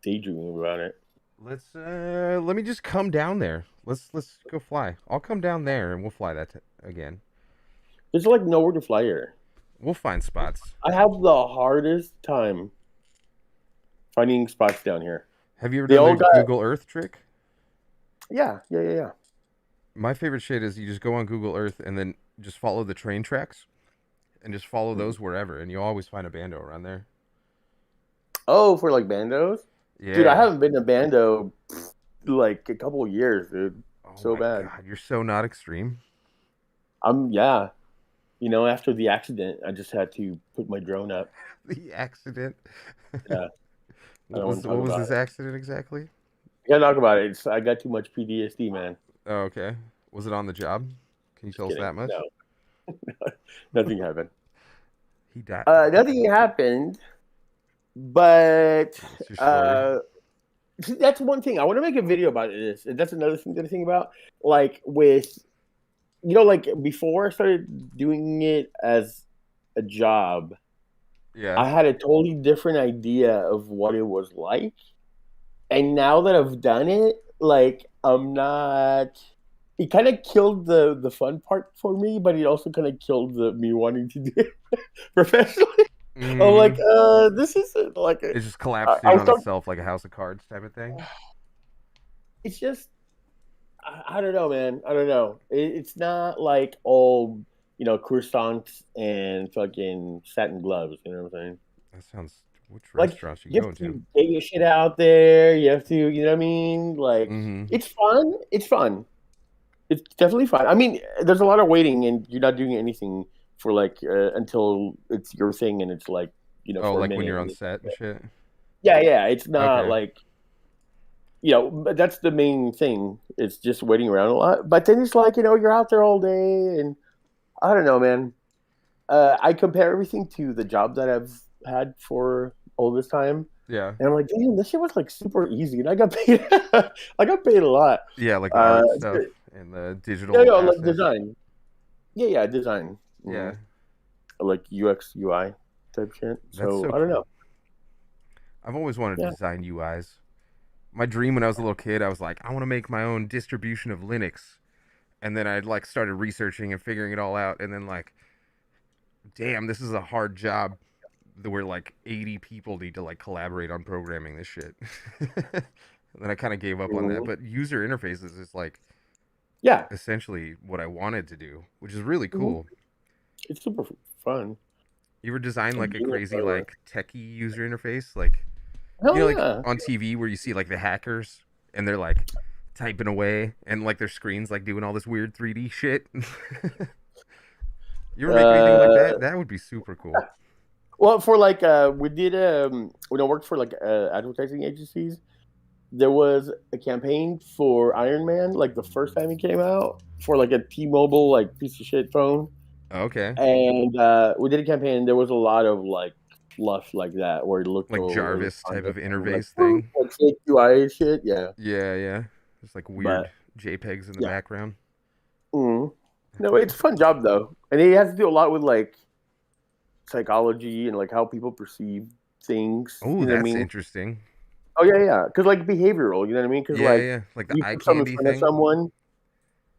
daydreaming about it. Let me just come down there. Let's go fly. I'll come down there and we'll fly that again. There's like nowhere to fly here. We'll find spots. I have the hardest time finding spots down here. Have you ever done the Google Earth trick? Yeah. My favorite shit is you just go on Google Earth and then just follow the train tracks and just follow those wherever, and you'll always find a bando around there. Oh, for like bandos? Yeah. Dude, I haven't been to bando like a couple of years, dude. So bad. God, you're so not extreme. Yeah. You know, after the accident, I just had to put my drone up. The accident. Yeah. What was this accident exactly? I gotta talk about it. I got too much PTSD, man. Oh, okay. Was it on the job? Can you tell us that much? No. Nothing happened. He died. Nothing happened, but that's one thing. I want to make a video about this. That's another thing that I think about. Like with, like before I started doing it as a job, yeah, I had a totally different idea of what it was like. And now that I've done it, like I'm not. It kind of killed the fun part for me, but it also kind of killed me wanting to do it professionally. I'm like, this isn't like it just collapsed in on itself like a house of cards type of thing. It's just, I don't know, man. I don't know. It's not like all croissants and fucking satin gloves. You know what I'm saying? That sounds Which Like restaurants you you going have to to? get your shit out there. You have to, you know what I mean? Like Mm-hmm. it's fun. It's fun. It's definitely fun. I mean, there's a lot of waiting, and you're not doing anything for like until it's your thing, and it's like Oh, for a like when minute. you're on set and shit. Yeah, yeah. It's not Okay. like but that's the main thing. It's just waiting around a lot. But then it's like you're out there all day, and I don't know, man. I compare everything to the job that I've had for all this time, Yeah. and I'm like, damn, this shit was like super easy, and I got paid. I got paid a lot. Yeah, like the art It's stuff good. and the Yeah, digital yeah, like assets. design. Yeah, yeah, design. Yeah. Like UX, UI type shit. That's So so I don't cool. know. I've always wanted to Yeah. design UIs. My dream when I was a little kid, I was like, I want to make my own distribution of Linux. And then I like started researching and figuring it all out and then like, damn, this is a hard job where like 80 people need to like collaborate on programming this shit. And then I kind of gave up on that, Mhm. but user interfaces is like Yeah. essentially what I wanted to do, which is really Mhm. cool. It's super fun. You ever design And like a being a crazy programmer. like techie user interface, like Hell like yeah. on TV where you see like the hackers and they're like typing away and like their screens like doing all this weird 3D shit. You ever make anything like Uh, that? That would be super cool. well, for like we did when I worked for like advertising agencies, there was a campaign for Iron Man, like the first time he came out for like a T-Mobile like piece of shit phone, Okay. and we did a campaign. And there was a lot of like fluff like that where it looked Like all Jarvis type of electronic and like interface thing. like fake UI shit. Yeah, Yeah, yeah. Just like but weird JPEGs in the yeah. background. Mm. No, it's a fun job though, and he has to do a lot with like psychology and like how people perceive things. Oh, You know what I that's mean? interesting. Oh yeah, yeah. Because like behavioral, you know what I mean? Because Yeah, like yeah. Like the you eye put something in candy front of thing. someone.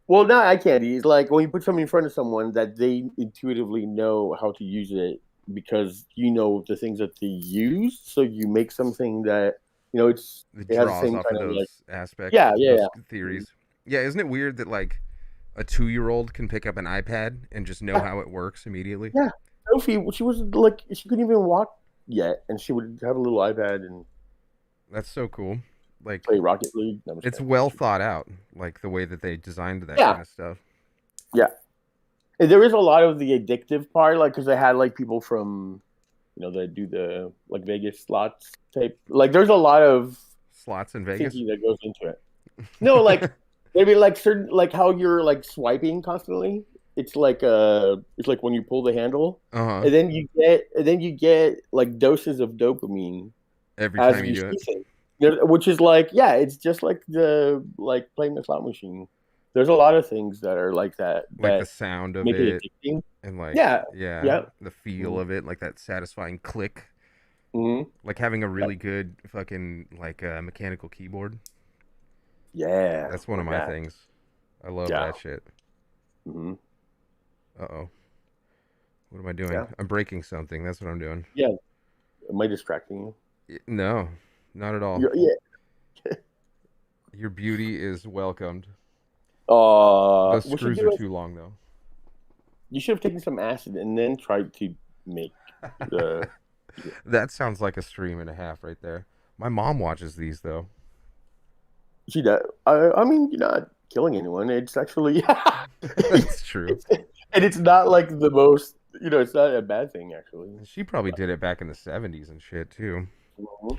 Well, not eye candy. It's like when you put something in front of someone that they intuitively know how to use it because you know the things that they use. So you make something that That it has the draws same off of kind of like those aspects, yeah, yeah, those yeah. theories. Yeah, isn't it weird that like a 2-year-old can pick up an iPad and just know Yeah, how it works immediately? yeah. Sophie, she was like she couldn't even walk yet, and she would have a little iPad and That's so cool. Like play Rocket League. No, I'm just it's kidding. well thought out, like the way that they designed that Yeah, kind of stuff. yeah. And there is a lot of the addictive part, like because they had like people from that do the like Vegas slots type. Like there's a lot of Slots in Vegas. thinking that goes into it. No, like maybe like certain like how you're like swiping constantly. It's like when you pull the handle, Uh-huh. and then you get like doses of dopamine Every as time you you do see it. things. Which is like it's just like the like playing the slot machine. There's a lot of things that are like that Like the that sound of make it it addicting. and like Yeah, yeah, yeah. the feel Mm-hmm. of it, like that satisfying click. Mm-hmm. Like having a really good fucking like mechanical keyboard. Yeah, That's one of like my that. things. I love Yeah. that shit. Mm-hmm. Uh-oh. What am I doing? Yeah. I'm breaking something. That's what I'm doing. Yeah. Am I distracting you? No, not at all. Yeah. Your beauty is welcomed. Those We should screws are do it. too long though. You should have taken some acid and then tried to make the. That sounds like a stream and a half right there. My mom watches these though. See that? I mean, you're not killing anyone. It's actually, That's true. and it's not like the most. It's not a bad thing actually. She probably did it back in the 70s and shit too. Mhm.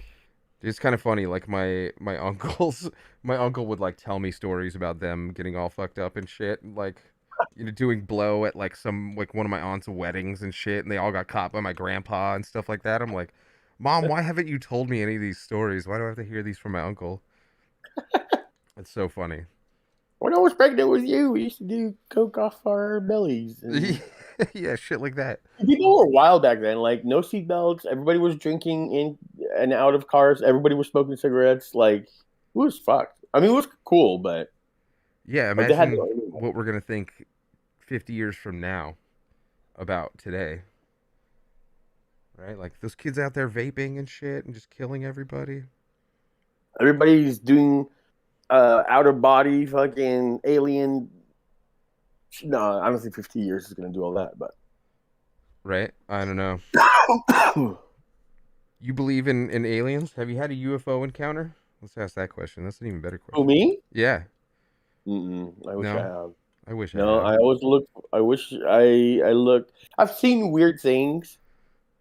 It's kind of funny. Like my uncles, my uncle would like tell me stories about them getting all fucked up and shit, and, like doing blow at like one of my aunt's weddings and shit, and they all got caught by my grandpa and stuff like that. I'm like, Mom, why haven't you told me any of these stories? Why do I have to hear these from my uncle? It's so funny. When I was pregnant with you, we used to do coke off our bellies, and Yeah, shit like that. people were wild back then. Like no seatbelts. Everybody was drinking in and out of cars. Everybody was smoking cigarettes. Like it was fucked. I mean, it was cool, but Yeah, like they had imagine to. what we're gonna think 50 years from now about today, right? Like those kids out there vaping and shit and just killing everybody. Everybody's doing out of body fucking alien. No, I don't think 50 years is gonna do all that, but Right? I don't know. You believe in aliens? Have you had a UFO encounter? Let's ask that question. That's an even better Who, question. me? Yeah. I wish I No. have. I wish I No, had. I always look. I wish I look. I've seen weird things,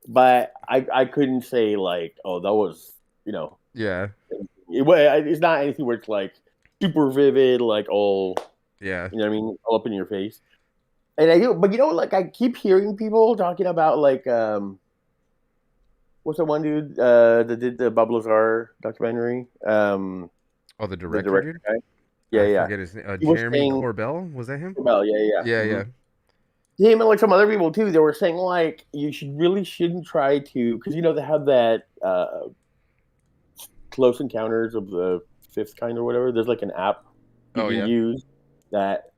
but I couldn't say like, oh, that was Yeah. it's not anything where it's like super vivid, like all Yeah. you know what I mean, all up in your face. And I do, but like I keep hearing people talking about like what's the one dude that did the Bob Lazar documentary? Oh, the The director, director dude. guy. Yeah, I yeah. forget his name. He was Jeremy saying, Corbell. Was that him? well, yeah, yeah. Yeah. Yeah. Him and like some other people too. They were saying like you shouldn't try to because they have that Close Encounters of the Fifth Kind or whatever. There's like an app you Oh can yeah. use that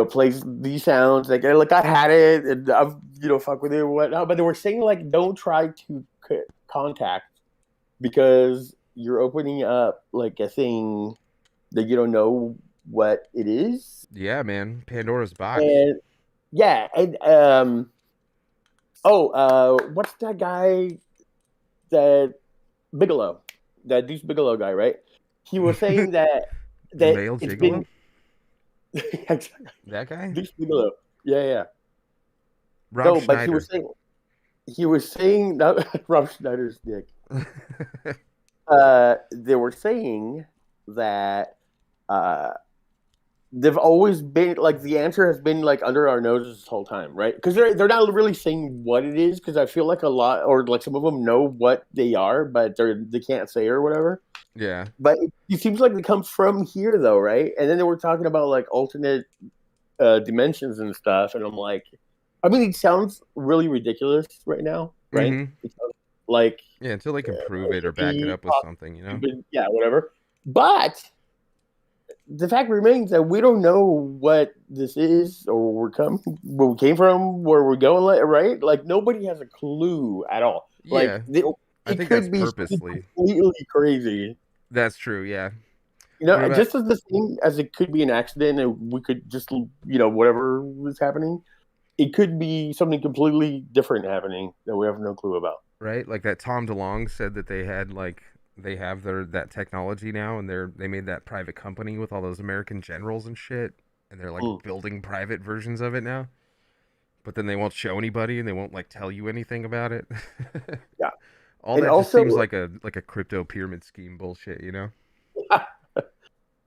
plays these sounds. Like I had it and I've fuck with it or whatnot. But they were saying like don't try to contact because you're opening up like a thing that you don't know what it is. Yeah, man. Pandora's box. And yeah, and what's that guy that Bigelow, that Deuce Bigelow guy, right? He was saying that The male it's gigolo. been That guy. Deuce Bigelow. Yeah, yeah. Rob No, but Schneider. he was saying that Rob Schneider's dick. They were saying that they've always been like the answer has been like under our noses this whole time, right? Because they're not really saying what it is. Because I feel like a lot or like some of them know what they are, but they can't say or whatever. Yeah. But it seems like they come from here though, right? And then they were talking about like alternate dimensions and stuff, and I'm like, I mean, it sounds really ridiculous right now, right? Mhm. It sounds like Yeah, until they can prove it or back it up with something, you know. yeah, whatever. But the fact remains that we don't know what this is or where we came from, where we're going, right? Like nobody has a clue at all. Yeah. I It think that's could be purposely. completely crazy. That's true. Yeah. What about? Just as the same as it could be an accident and we could just, whatever was happening, it could be something completely different happening that we have no clue about. Right? Like that Tom DeLonge said that they have that technology now and they made that private company with all those American generals and shit and they're like building private versions of it now. But then they won't show anybody and they won't like tell you anything about it. Yeah. All And that just also, seems like a crypto pyramid scheme bullshit, you know?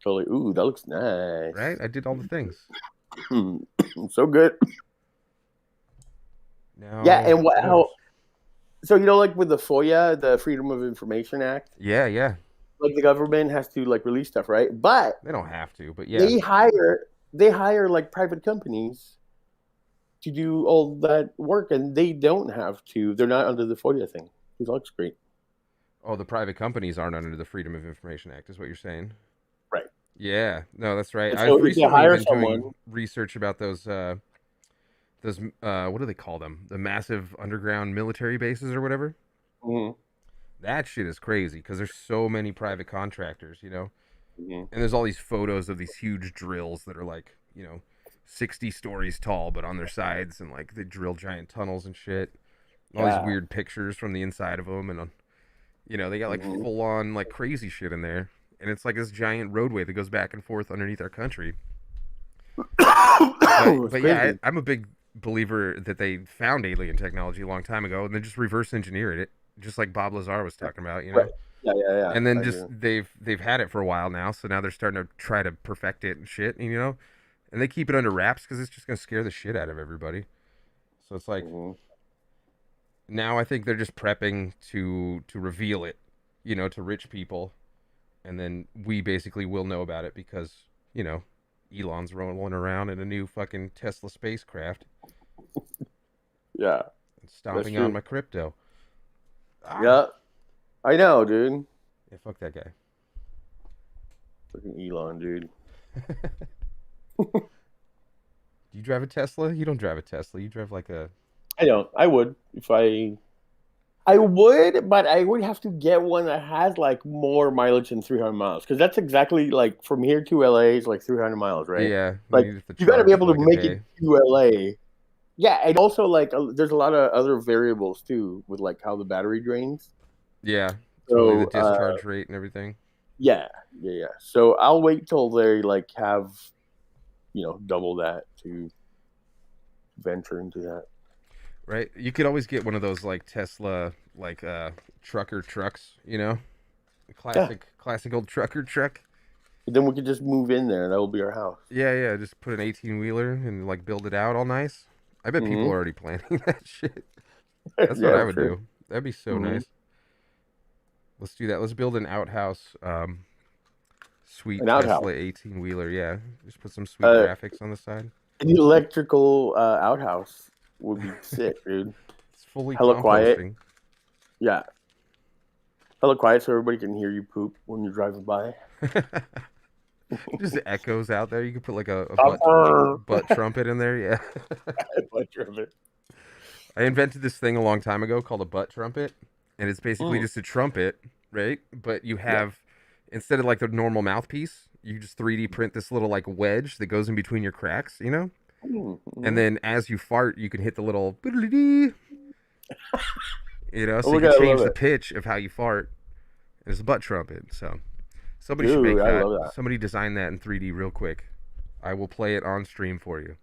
totally. Ooh, that looks nice. Right? I did all the things. So good. Now, Yeah, and so like with the FOIA, the Freedom of Information Act. Yeah, yeah. Like the government has to like release stuff, right? But They don't have to, but yeah. they hire like private companies to do all that work, and they don't have to. They're not under the FOIA thing. It looks great. Oh, the private companies aren't under the Freedom of Information Act, is what you're saying? Right. Yeah. No, that's right. And I've so if they recently hire been doing someone, research about those what do they call them? The massive underground military bases or whatever. mhm, That shit is crazy because there's so many private contractors, you know. mhm. And there's all these photos of these huge drills that are like, 60 stories tall, but on their sides, and like they drill giant tunnels and shit. All Yeah. these weird pictures from the inside of them, and they got like full on like crazy shit in there, and it's like this giant roadway that goes back and forth underneath our country. But yeah, I'm a big believer that they found alien technology a long time ago, and then just reverse engineered it, just like Bob Lazar was talking about, you know. Right. Yeah. And then I just agree. they've had it for a while now, so now they're starting to try to perfect it and shit, and they keep it under wraps because it's just gonna scare the shit out of everybody. So it's like now I think they're just prepping to reveal it, to rich people, and then we basically will know about it because Elon's rolling around in a new fucking Tesla spacecraft. Yeah. And stomping on my crypto. Yeah. I know, dude. Yeah, fuck that guy. Fucking Elon, dude. Do you drive a Tesla? You don't drive a Tesla. You drive like a. I don't. I would if I would, but I would have to get one that has like more mileage than 300 miles because that's exactly like from here to LA is like 300 miles, right? Yeah. Like you got to be able to make it to LA. Yeah, and also like there's a lot of other variables too with like how the battery drains. Yeah, totally. The So discharge rate and everything. yeah, yeah, yeah. So I'll wait till they like have double that to venture into that. Right? You could always get one of those like Tesla like trucker trucks, Yeah, classic old trucker truck. but then we could just move in there. That will be our house. Yeah, yeah, just put an 18-wheeler and like build it out all nice. I bet people Hmm. are already planning that shit. That's what Yeah, I I'm would sure. do. That'd be so Hmm. nice. Let's do that. Let's build an outhouse. Sweet An outhouse, Tesla 18-wheeler. Yeah, just put some sweet uh, graphics on the side. an electrical outhouse would be sick, dude. It's fully Hella quiet. composting. Yeah, hella quiet so everybody can hear you poop when you're driving by. Just echoes out there. You could put like a Stop. butt trumpet in there. Yeah. Electric. I invented this thing a long time ago called a butt trumpet, and it's basically Mm, just a trumpet, right? But you yeah. have instead of like the normal mouthpiece, you just 3D print this little like wedge that goes in between your cracks. And Mm-hmm. then as you fart, you can hit the little boodly-dee, Oh so my you can god, I love change the it, pitch of how you fart. It's a butt trumpet. So somebody should dude. make I that. love that. Somebody design that in 3D real quick. I will play it on stream for you.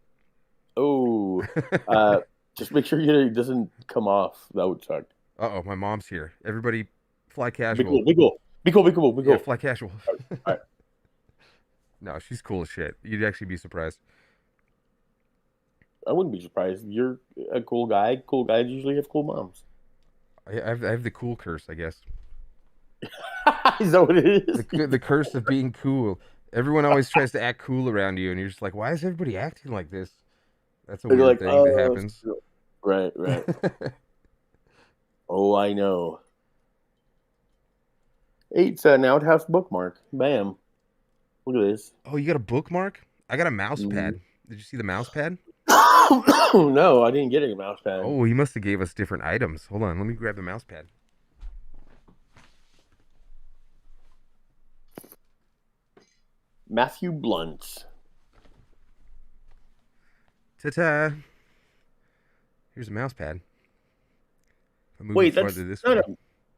Oh, uh, just make sure it doesn't come off. That would suck. Uh-oh, my mom's here. Everybody fly Be casual. cool. Be cool. Be cool. Be cool. Be Yeah, cool. fly casual. All right. No, she's cool as shit. You'd actually be surprised. I wouldn't be surprised. You're a cool guy. Cool guys usually have cool moms. I have the cool curse, I guess. Is that what it is? The curse of being cool. Everyone always tries to act cool around you, and you're just like, why is everybody acting like this? That's a They're weird like, thing that oh, happens. right, right. Oh, I know. Hey, it's an outhouse bookmark. Bam. Look at this. Oh, you got a bookmark? I got a mouse Mhm. pad. Did you see the mouse pad? No, I didn't get a mouse pad. Oh, he must have gave us different items. Hold on, let me grab the mouse pad. Matthew Blunt. Ta-ta! Here's a mouse pad. I'm moving Wait, that's farther this not way. a.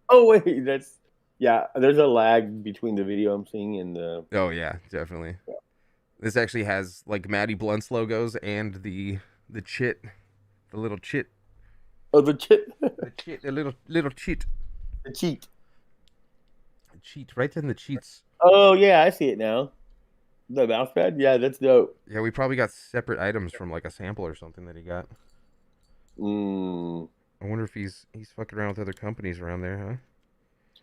Oh wait, that's yeah. There's a lag between the video I'm seeing and the. Oh yeah, definitely. This actually has like Maddie Blunt's logos and the chit, the little chit, Oh, the chit. the little cheat, The cheat. cheat right in the cheats. Oh yeah, I see it now. The mouse pad. Yeah, that's dope. Yeah, we probably got separate items from like a sample or something that he got. Mm, I wonder if he's fucking around with other companies around there,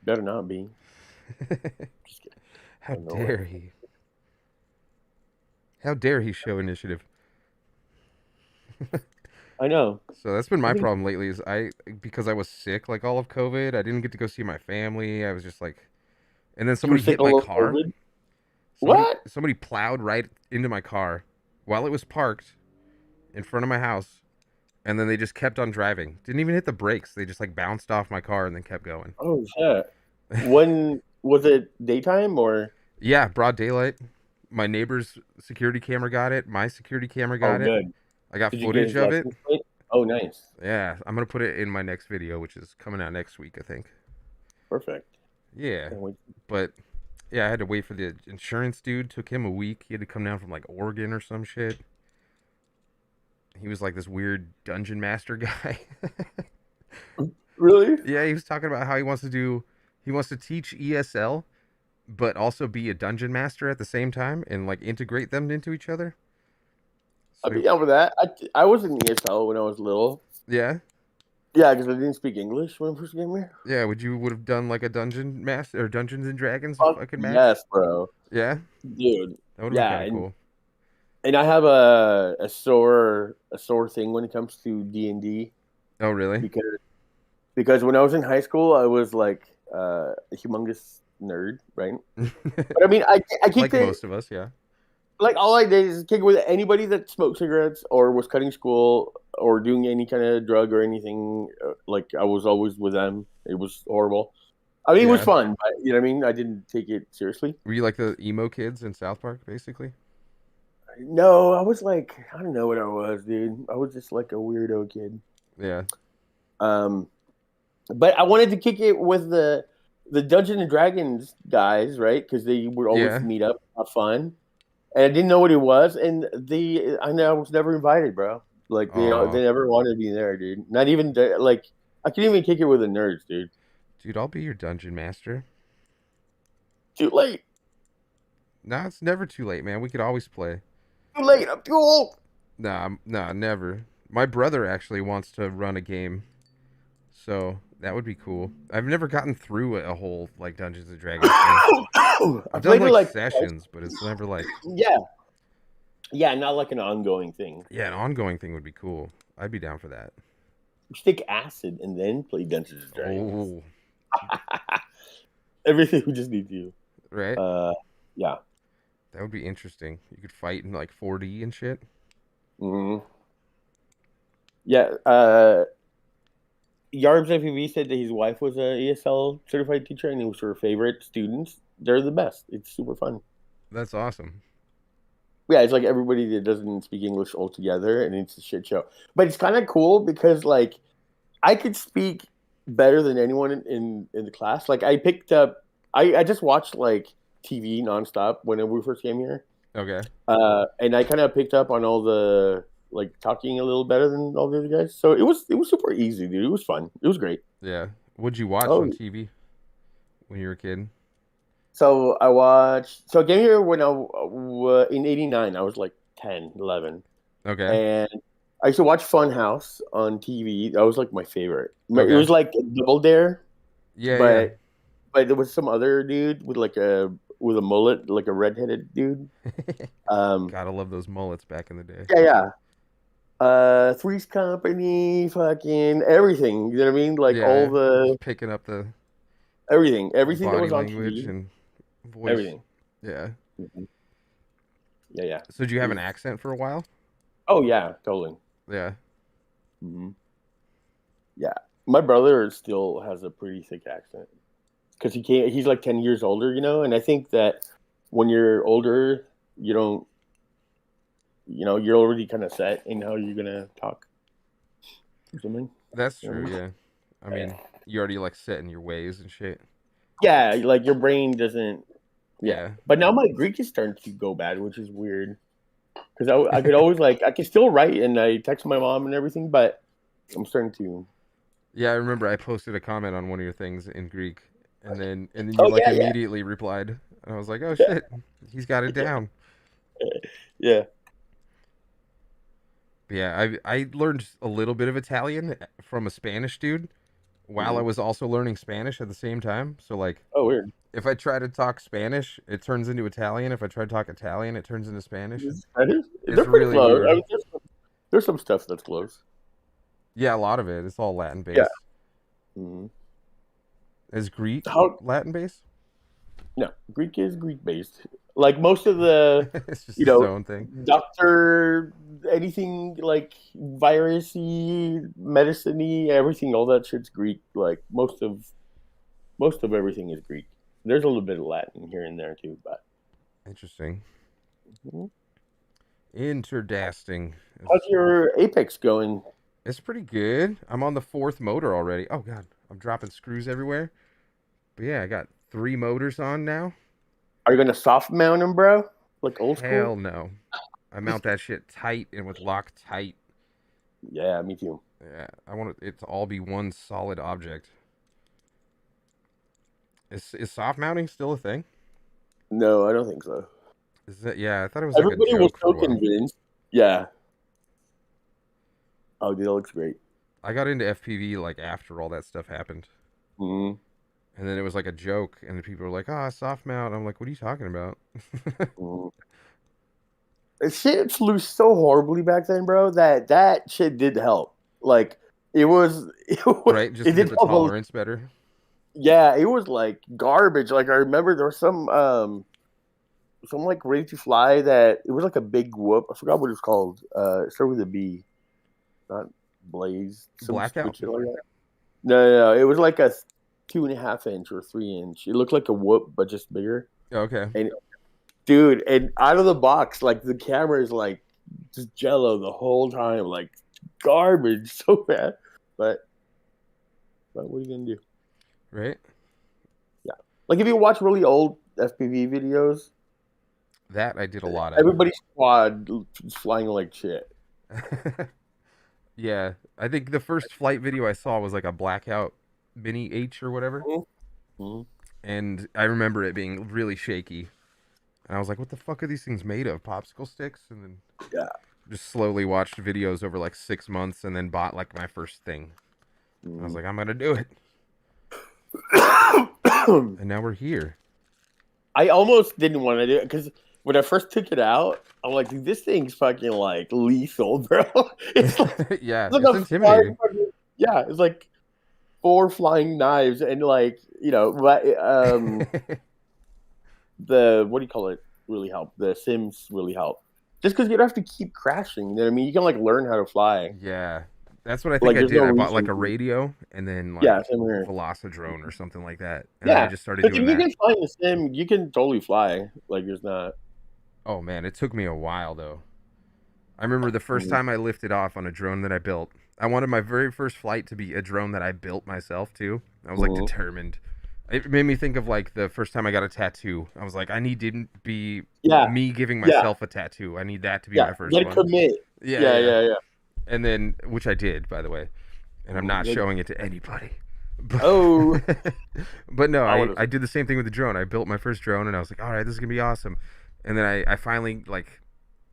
better not be. huh? Just kidding. How No dare way. he? How dare he show initiative? I know. So that's been my I think problem lately is because I was sick like all of COVID, I didn't get to go see my family. I was just like, and then you were somebody sick hit my all of car. COVID. Somebody What? somebody plowed right into my car while it was parked in front of my house, and then they just kept on driving. Didn't even hit the brakes. They just like bounced off my car and then kept going. Oh shit. When was it? Daytime or? Yeah, broad daylight. My neighbor's security camera got it. My security camera Oh, got it. good. I got Did you get footage his of it. license plate? Oh, nice. Yeah, I'm gonna put it in my next video, which is coming out next week, I think. Perfect. Yeah, Can't wait. but yeah, I had to wait for the insurance dude. Took him a week. He had to come down from like Oregon or some shit. He was like this weird dungeon master guy. Really? Yeah, he was talking about how he wants to teach ESL, but also be a dungeon master at the same time and like integrate them into each other. I'd So be down for that. I was in ESL when I was little. yeah, Yeah, because I didn't speak English when I first came here. yeah. Would have done like a dungeon master or Dungeons and Dragons Fuck fucking match? yes, bro. Yeah, Dude. that would have been Yeah, kind of cool. and I have a sore thing when it comes to D&D Oh really? because when I was in high school I was like a humongous nerd, right? But I mean I Like kicked it most of us, yeah. like all I did is kick it with anybody that smoked cigarettes or was cutting school or doing any kind of drug or anything. Like I was always with them. It was horrible. I mean, it was Yeah. fun, but you know what I mean. I didn't take it seriously. Were you like the emo kids in South Park, basically? No, I was like, I don't know what I was, dude. I was just like a weirdo kid. Yeah. Um, But I wanted to kick it with the Dungeons and Dragons guys, right? Because they would always Yeah. meet up, have fun, and I didn't know what it was, and I know I was never invited, bro. Like Oh, they never wanted me there, dude. Not even like I couldn't even kick it with the nerds, dude. dude, I'll be your dungeon master. Too late, Nah, it's never too late, man. We could always play. too late. I'm too old. Nah, never. My brother actually wants to run a game, so that would be cool. I've never gotten through a whole like Dungeons and Dragons thing. I I've done played it like like sessions, but it's never like yeah, yeah, not like an ongoing thing. yeah, an ongoing thing would be cool. I'd be down for that. Stick acid and then play Dungeons and Dragons. Oh, Everything we just need to. right. Yeah. That would be interesting. You could fight in like 4D and shit. Mm-hmm. Yeah. Yarbs FPV said that his wife was a ESL certified teacher and it was her favorite students. They're the best. It's super fun. That's awesome. Yeah, it's like everybody that doesn't speak English altogether, and it's a shit show. But it's kind of cool because like I could speak better than anyone in the class. Like I picked up, I just watched like TV nonstop when we first came here, Okay. and I kind of picked up on all the like talking a little better than all the other guys. So it was super easy, dude. It was fun. It was great. Yeah. What'd you watch Oh. on TV when you were a kid? So I watched. So I came here when in '89. I was like 10, 11. Okay. And I used to watch Funhouse on TV. That was like my favorite. It Okay. was like Double Dare, Yeah, yeah. but there was some other dude with a mullet, like a redheaded dude. Gotta love those mullets back in the day. Yeah. Three's Company, fucking everything. You know what I mean? Like Yeah, all the just picking up the everything that body was on language TV. and voice. Everything. Yeah. Mhm. Yeah. So did you have an accent for a while? Oh yeah, totally. Yeah. Hmm. Yeah, my brother still has a pretty thick accent because he's like 10 years older, and I think that when you're older, you don't, you're already kind of set in how you're gonna talk or something. That's true, yeah. I mean, you already like set in your ways and shit. Yeah, like your brain doesn't. Yeah. But now my Greek is starting to go bad, which is weird because I could always I can still write and I text my mom and everything, but I'm starting to. Yeah, I remember I posted a comment on one of your things in Greek, and then you like immediately replied, and I was like, oh shit, he's got it down. Yeah. But yeah, I learned a little bit of Italian from a Spanish dude while I was also learning Spanish at the same time. So like, Oh, weird. if I try to talk Spanish, it turns into Italian. If I try to talk Italian, it turns into Spanish. They're It's pretty really close. weird. I mean, there's some stuff that's close. Yeah, a lot of it. It's all Latin based. Yeah. Mm-hmm. Is Greek Latin based? No, Greek is Greek based. Like most of the It's just its own thing. doctor, anything like virusy, medicine-y, everything, all that shit's Greek. Like most of everything is Greek. There's a little bit of Latin here and there too, but Interesting. Mhm. Interdasting. How's your Apex going? It's pretty good. I'm on the 4th motor already. Oh god, I'm dropping screws everywhere. But yeah, I got 3 motors on now. Are you gonna soft mount them, bro? Like old school? Hell no. I mount that shit tight and with lock tight. Yeah, me too. Yeah, I want it to all be one solid object. Is soft mounting still a thing? No, I don't think so. Is that yeah? I thought it was Everybody like a was joke so for a while. convinced. Yeah. Oh, dude, that looks great. I got into FPV like after all that stuff happened, Hmm. and then it was like a joke, and people were like, "Ah, soft mount." I'm like, "What are you talking about?" Shit flew so horribly back then, bro. That shit did help. Like it was Right, just it to did get the help tolerance better. Yeah, it was like garbage. Like I remember there was some like ready to fly that it was like a big whoop. I forgot what it was called. It started with a B, not Blaze. Some Blackout? stupid shit like that. No. It was like a 2.5 inch or 3 inch. It looked like a whoop, but just bigger. Okay. And dude, and out of the box, like the camera is like just jello the whole time, like garbage, so bad. But But what are you gonna do? Right? Like if you watch really old FPV videos, That I did a lot of. everybody's quad is flying like shit. Yeah, I think the first flight video I saw was like a blackout Mini H or whatever, Mhm. and I remember it being really shaky. And I was like, "What the fuck are these things made of? Popsicle sticks?" And then Yeah. just slowly watched videos over like 6 months, and then bought like my first thing. I was like, "I'm gonna do it," and now we're here. I almost didn't want to do it because when I first took it out, I'm like, dude, this thing's fucking like lethal, bro. It's like, Yeah, it's like it's a intimidating. yeah, it's like 4 flying knives and like the what do you call it? Really help. The Sims really help. Just because you don't have to keep crashing. You know what I mean? You can like learn how to fly. Yeah, that's what I think Like I there's did. no I bought like reason a to. radio and then like Yeah, same here. Velocidrone or something like that, and then I Yeah, just started because doing if you that. can fly in the Sim, you can totally fly. Like there's not. Oh man, it took me a while though. I remember the first time I lifted off on a drone that I built. I wanted my very first flight to be a drone that I built myself too. I was like Mhm. determined. It made me think of like the first time I got a tattoo. I was like, I need to be Yeah, me giving yeah, myself a tattoo. I need that to be yeah. my first Gotta one. commit. Yeah, Yeah, yeah. yeah, yeah. And then, which I did, by the way. And I'm not Like, showing it to anybody. But, oh, but no, I would've- I did the same thing with the drone. I built my first drone, and I was like, all right, this is gonna be awesome. And then I finally like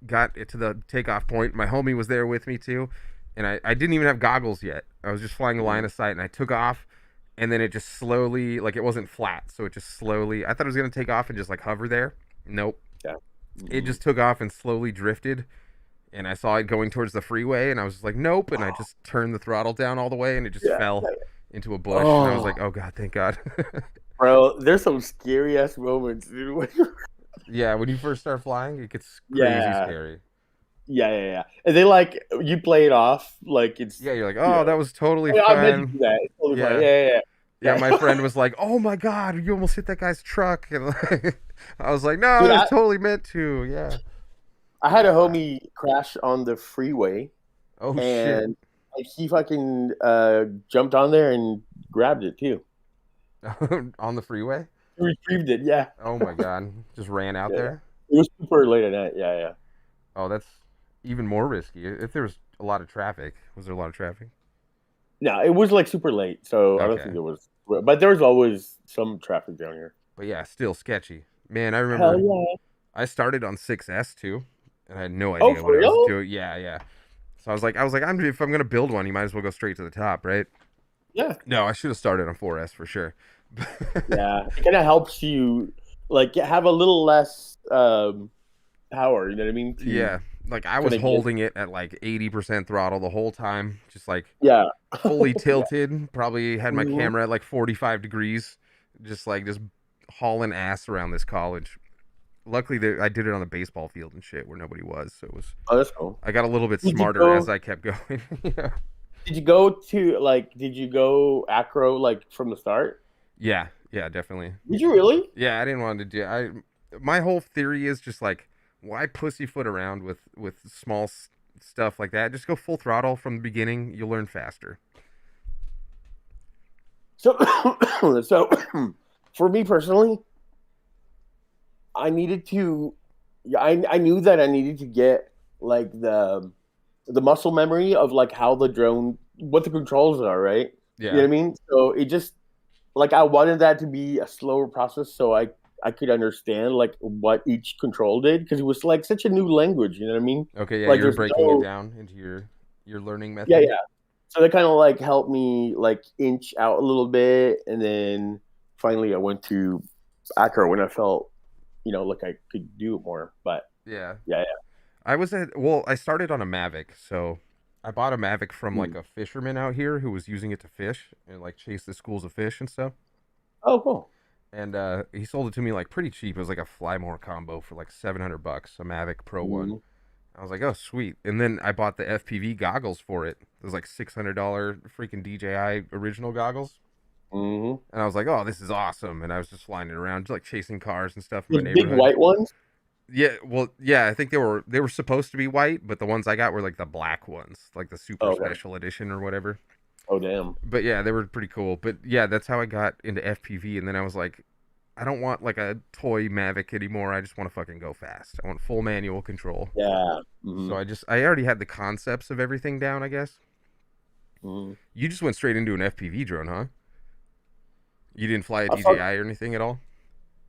got it to the takeoff point. My homie was there with me too, and I didn't even have goggles yet. I was just flying a line of sight, and I took off, and then it just slowly, like it wasn't flat, so it just slowly. I thought it was gonna take off and just like hover there. Nope. yeah. It just took off and slowly drifted, and I saw it going towards the freeway, and I was just like, nope, and I just turned the throttle down all the way, and it just Yeah, fell yeah. into a bush, and I was Oh. like, oh god, thank God. Bro, there's some scary ass moments, dude. when you're- Yeah, when you first start flying, it gets crazy Yeah. scary. Yeah. And then like you play it off like it's. Yeah, you're like, you oh, know, that was totally I mean, I meant to fun. do that. It's totally fine. Yeah. Yeah. Yeah, my friend was like, "Oh my god, you almost hit that guy's truck," and like, I was like, "No, Dude, I was totally meant to." Yeah. I had a homie crash on the freeway, Oh and like, he fucking jumped on there and grabbed it too. shit. On the freeway? He retrieved it. Yeah. Oh my god, just ran out Yeah. there. It was super late at night. Yeah. Oh, that's even more risky. If there was a lot of traffic, was there a lot of traffic? No, it was like super late, so I don't Okay. think it was. But there was always some traffic down here. But yeah, still sketchy. Man, I Hell remember yeah! I started on 6S too, and I had no Oh, idea for what I was real? doing. Yeah. So I was like, if I'm gonna build one, you might as well go straight to the top, right? Yeah. No, I should have started on 4S for sure. Yeah, it kind of helps you like have a little less power. You know what I mean? To- Yeah, like I was Kinda get- holding it at like 80% throttle the whole time, just like Yeah. fully tilted. Probably had my Mhm. camera at like 45 degrees, just hauling ass around this college. Luckily, I did it on the baseball field and shit where nobody was, so it was. Oh, that's cool. I got a little bit Did you smarter go- as I kept going. Yeah. Did you go to like? Did you go acro like from the start? Yeah, definitely. Did you really? Yeah, I didn't want to do. My whole theory is just like, why pussyfoot around with small stuff like that? Just go full throttle from the beginning. You'll learn faster. So, so for me personally, I needed to. I knew that I needed to get like the muscle memory of like how the drone, what the controls are, right? Yeah. You know what I mean? So it just like I wanted that to be a slower process, so I could understand like what each control did because it was like such a new language. You know what I mean? Okay, yeah, Like, you're there's breaking no- it down into your learning method. Yeah. So that kind of like helped me like inch out a little bit, and then finally I went to acro when I felt, like I could do it more. But Yeah. Yeah. I started on a Mavic, so I bought a Mavic from Hmm. like a fisherman out here who was using it to fish and like chase the schools of fish and stuff. oh, cool. And he sold it to me like pretty cheap. It was like a Fly More combo for like $700, a Mavic Pro one. Mhm. I was like, oh sweet. And then I bought the FPV goggles for it. It was like $600 freaking DJI original goggles. Mm-hmm. And I was like, oh, this is awesome. And I was just flying it around, just like chasing cars and stuff in The my big neighborhood. white ones. Yeah, well, yeah, I think they were supposed to be white, but the ones I got were like the black ones, like the super Okay. special edition or whatever. Oh damn. But yeah, they were pretty cool. But yeah, that's how I got into FPV. And then I was like, I don't want like a toy Mavic anymore. I just want to fucking go fast. I want full manual control. Yeah. So I already had the concepts of everything down, I guess. You just went straight into an FPV drone, huh? You didn't fly a DJI or anything at all?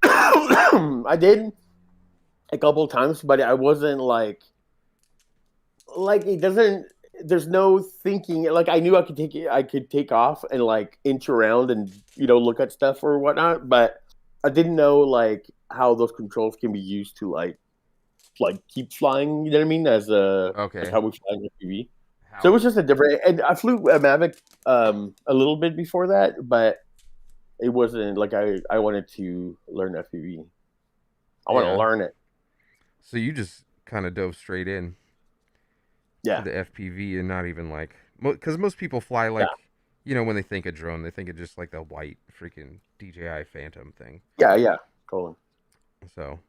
I did a couple times, but I wasn't like it doesn't. There's no thinking. Like I knew I could take off and like inch around and look at stuff or whatnot, but I didn't know like how those controls can be used to like keep flying. You know what I mean? As Okay. how we fly in FPV. So it was just a different. And I flew a Mavic a little bit before that, but it wasn't like I wanted to learn FPV. I want to learn it. So you just kind of dove straight in. Yeah. To the FPV and not even like, because most people fly like, when they think of drone, they think of just like the white freaking DJI Phantom thing. Yeah, totally. So,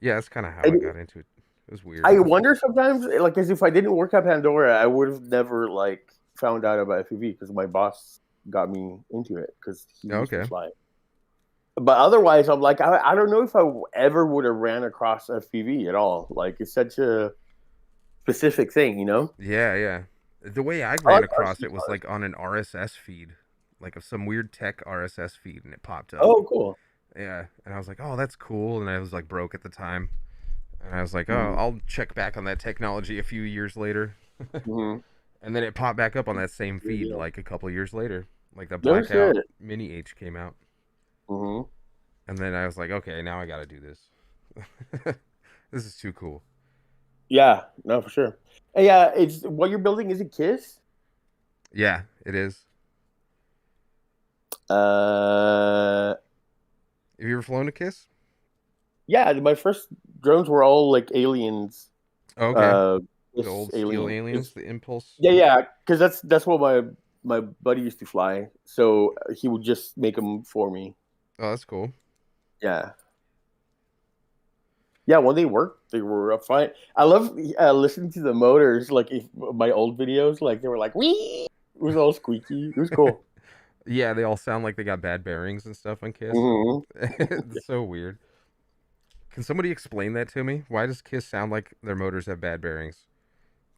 yeah, that's kind of how I got into it. It was weird. I wonder sometimes, like, as if I didn't work at Pandora, I would have never like found out about FPV because my boss got me into it because he used to fly. But otherwise, I'm like, I don't know if I ever would have ran across FPV at all. Like, it's such a specific thing, Yeah. The way I ran across it was like on an RSS feed, like of some weird tech RSS feed, and it popped up. Oh, cool. Yeah, and I was like, oh, that's cool, and I was like broke at the time, and I was like, oh, I'll check back on that technology a few years later, and then it popped back up on that same feed like a couple years later, like the Blackout Mini H came out, and then I was like, okay, now I got to do this. This is too cool. Yeah, no, for sure. Hey, yeah, it's what you're building. Is it KISS? Yeah, it is. Have you ever flown a KISS? Yeah, my first drones were all like aliens. Okay. The old steel aliens, the Impulse. Yeah, because that's what my buddy used to fly. So he would just make them for me. Oh, that's cool. Yeah. Yeah, when they worked, they were fine. I love listening to the motors. Like my old videos, like they were like wee. It was all squeaky. It was cool. Yeah, they all sound like they got bad bearings and stuff on KISS. It's so weird. Can somebody explain that to me? Why does KISS sound like their motors have bad bearings?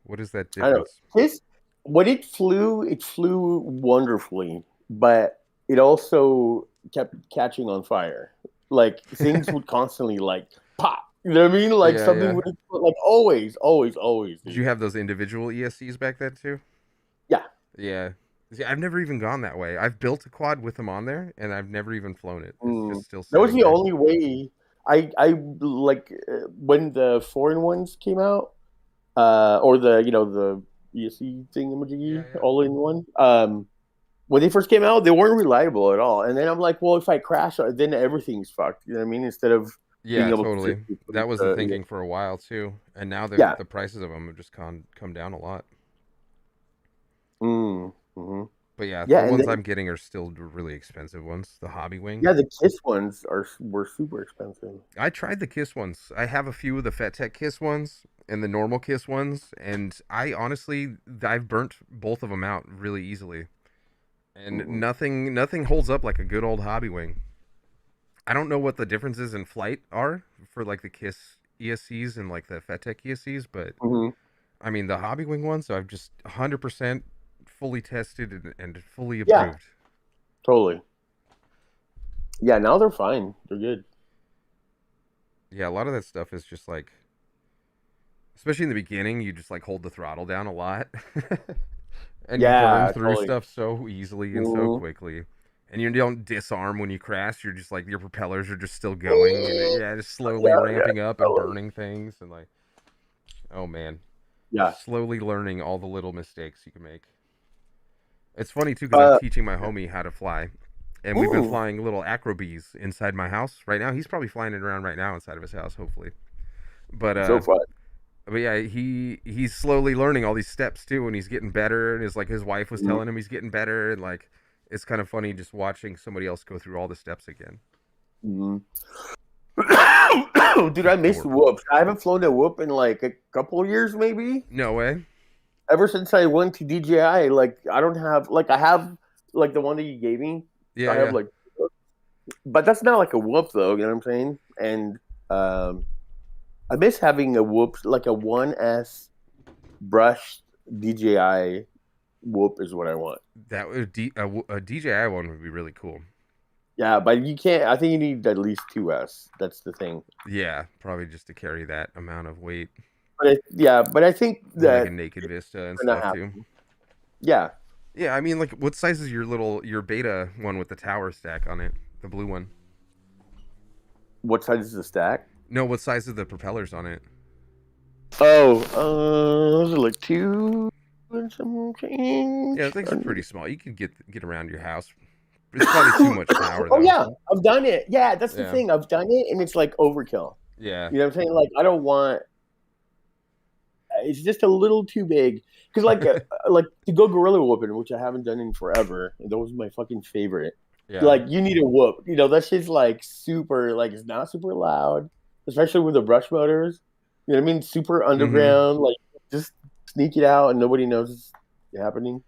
What is that difference? KISS, when it flew wonderfully, but it also kept catching on fire. Like things would constantly like pop. You know what I mean? Like something would like always. Did you have those individual ESCs back then too? Yeah. Yeah. See, I've never even gone that way. I've built a quad with them on there, and I've never even flown it. It's just still. That was the only way. I like when the foreign ones came out, or the the ESC thing, all in one. When they first came out, they weren't reliable at all. And then I'm like, well, if I crash, then everything's fucked. You know what I mean? Instead of totally. That was the thinking for a while too, and now the prices of them have just come down a lot. But the ones I'm getting are still really expensive ones. The Hobby Wing. Yeah, the KISS ones were super expensive. I tried the KISS ones. I have a few of the FetTech KISS ones and the normal KISS ones, and I've burnt both of them out really easily. And nothing holds up like a good old Hobby Wing. I don't know what the differences in flight are for like the KISS ESCs and like the FetTech ESCs, but I mean the Hobby Wing ones, so I've just 100% fully tested and fully approved. Yeah, totally. Yeah, now they're fine. They're good. Yeah, a lot of that stuff is just like, especially in the beginning, you just like hold the throttle down a lot. And you burn through stuff so easily and so quickly. And you don't disarm when you crash. You're just like, your propellers are just still going. Just slowly ramping up and burning things. And like, oh man. Yeah. Slowly learning all the little mistakes you can make. It's funny too, because I'm teaching my homie how to fly. And we've been flying little acrobees inside my house right now. He's probably flying it around right now inside of his house, hopefully. But so fun. But yeah, he's slowly learning all these steps too, and he's getting better. And his wife was telling him he's getting better, and like it's kind of funny just watching somebody else go through all the steps again. Dude, I miss whoops. I haven't flown a whoop in like a couple of years, maybe. No way. ever since I went to DJI, like I don't have like I have like the one that you gave me. Yeah, I have yeah. like, but that's not like a whoop though. You know what I'm saying? And um, I miss having a whoop like a 1S brushed DJI whoop is what I want. That would a DJI one would be really cool. Yeah, but you can't. I think you need at least 2S. That's the thing. Yeah, probably just to carry that amount of weight. But I think And like that a naked vista and gonna stuff too. happen. Yeah. Yeah, I mean, like, what size is your beta one with the tower stack on it? The blue one. What size is the stack? No, what size are the propellers on it? Oh, those are like 2 and some change. Yeah, things are pretty small. You could get around your house. It's probably too much power though. Oh yeah, I've done it. Yeah, that's the Yeah. thing. I've done it, and it's like overkill. Yeah. You know what I'm saying? Like I don't want. It's just a little too big because like to go gorilla whooping, which I haven't done in forever. And that was my fucking favorite. Yeah. Like you need a whoop. You know that shit's like super. Like it's not super loud, especially with the brush motors. You know what I mean? Super underground. Like just sneak it out and nobody knows it's happening.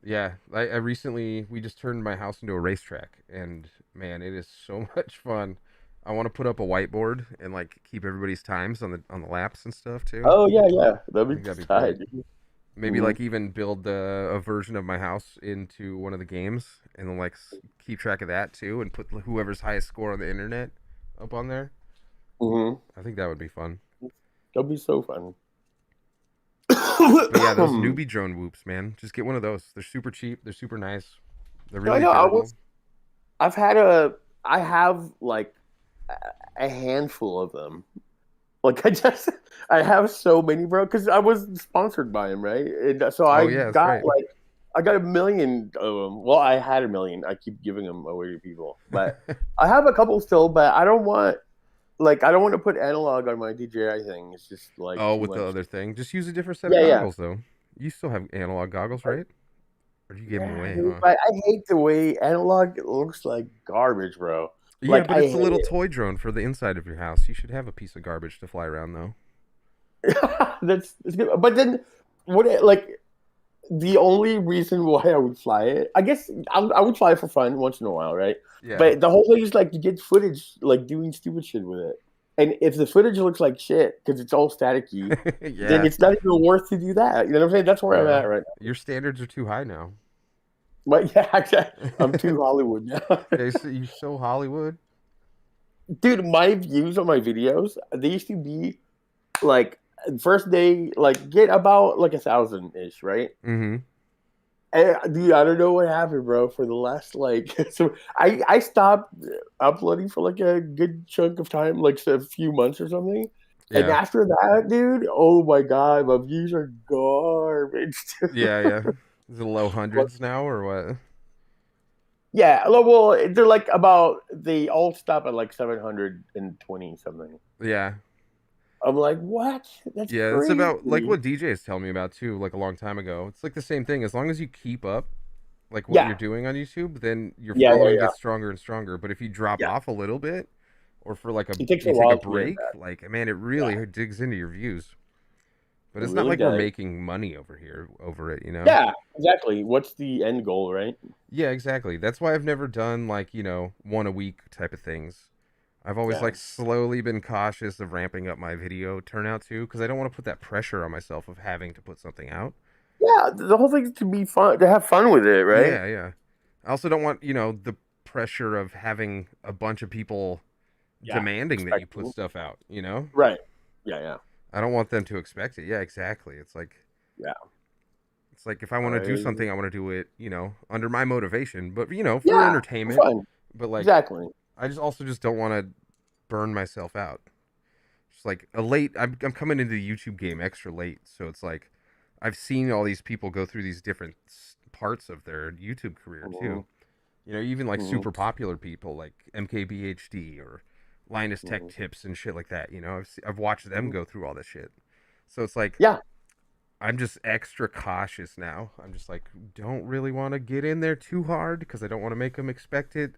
Yeah, I recently we just turned my house into a racetrack, and man, it is so much fun. I want to put up a whiteboard and like keep everybody's times on the laps and stuff too. Oh yeah, that'd I be think that'd be tight. great. Maybe like even build a version of my house into one of the games, and then like keep track of that too, and put whoever's highest score on the internet up on there. I think that would be fun. That'd be so fun. But yeah, those newbie drone whoops, man. Just get one of those. They're super cheap. They're super nice. They're really durable. I have like a handful of them. Like I have so many, bro. Because I was sponsored by him, right? And so I yeah, that's got right. like I got 1 million of them. Well, I had 1 million. I keep giving them away to people, but I have a couple still. But I don't want to put analog on my DJI thing. It's just like with the other thing. Just use a different set Yeah, of yeah. goggles though. You still have analog goggles, right? Or do you give them away? dude, Huh? but I hate the way analog looks like garbage, bro. Yeah, Like, but I it's a little hate toy drone for the inside of your house. You should have a piece of garbage to fly around though. that's good. But then, like the only reason why I would fly it, I guess I would fly it for fun once in a while, right? Yeah. But the whole thing is like you get footage, like doing stupid shit with it. And if the footage looks like shit because it's all staticky, yeah. then it's not even worth to do that. You know what I'm saying? That's where I'm Yeah. at right now. Your standards are too high now. But yeah, I'm too Hollywood now. You're so Hollywood. Dude, my views on my videos, they used to be like first day, like get about like 1,000-ish, right? Mm-hmm. And, dude, I don't know what happened, bro. For the last like, so I stopped uploading for like a good chunk of time, like a few months or something. And Yeah. after that, dude, oh my god, my views are garbage. Yeah. Is it low hundreds now or what? Yeah, well, they're like they all stop at like 720 something. Yeah. I'm like, what? That's Yeah, crazy. it's about like what DJs tell me about too, like a long time ago. It's like the same thing. As long as you keep up like what Yeah. you're doing on YouTube, then your Yeah, following yeah. gets stronger and stronger. But if you drop Yeah. off a little bit, or for like It you takes a take while a to get break, back. like man, it really digs into your views. But It it's not really like we're does. making money over it, you know? Yeah, exactly. What's the end goal, right? Yeah, exactly. That's why I've never done like, one a week type of things. I've always Yeah. like slowly been cautious of ramping up my video turnout too, because I don't want to put that pressure on myself of having to put something out. Yeah, the whole thing is to be fun, to have fun with it, right? Yeah. I also don't want, the pressure of having a bunch of people Yeah, demanding that you put expecting. stuff out, Right. Yeah. I don't want them to expect it. Yeah, exactly. It's like, Yeah. it's like if I want to do something, I want to do it, under my motivation, but, for Yeah, entertainment. fun. But like, Exactly. I just don't want to burn myself out. Just like I'm coming into the YouTube game extra late, so it's like I've seen all these people go through these different parts of their YouTube career too. Even like super popular people like MKBHD or Linus Tech Tips and shit like that. I've watched them go through all this shit. So it's like, Yeah. I'm just extra cautious now. I'm just like, don't really want to get in there too hard because I don't want to make them expect it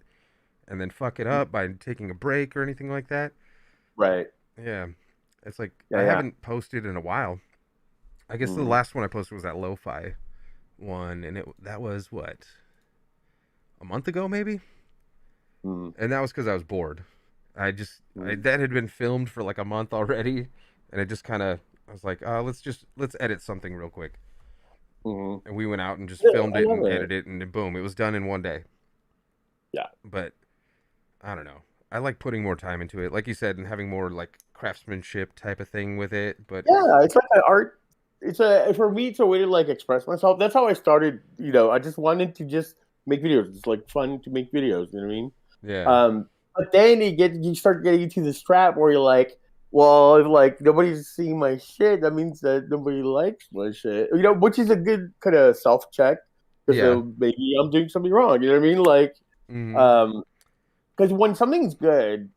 and then fuck it up by taking a break or anything like that. Right. Yeah. It's like, Yeah, I yeah. haven't posted in a while. I guess the last one I posted was that lo-fi one, and that was what, a month ago maybe, and that was because I was bored. That had been filmed for like a month already, and it just kind of I was like, let's edit something real quick, and we went out and just filmed it and edited it, and then boom, it was done in one day. Yeah, but I don't know. I like putting more time into it, like you said, and having more like craftsmanship type of thing with it. But yeah, it's like an art. For me, it's a way to like express myself. That's how I started. I just wanted to just make videos. It's like fun to make videos. You know what I mean? yeah, But then you start getting into this trap where you're like, well, if like nobody's seeing my shit, that means that nobody likes my shit. Which is a good kind of self check because maybe I'm doing something wrong. You know what I mean? Like, because when something's good,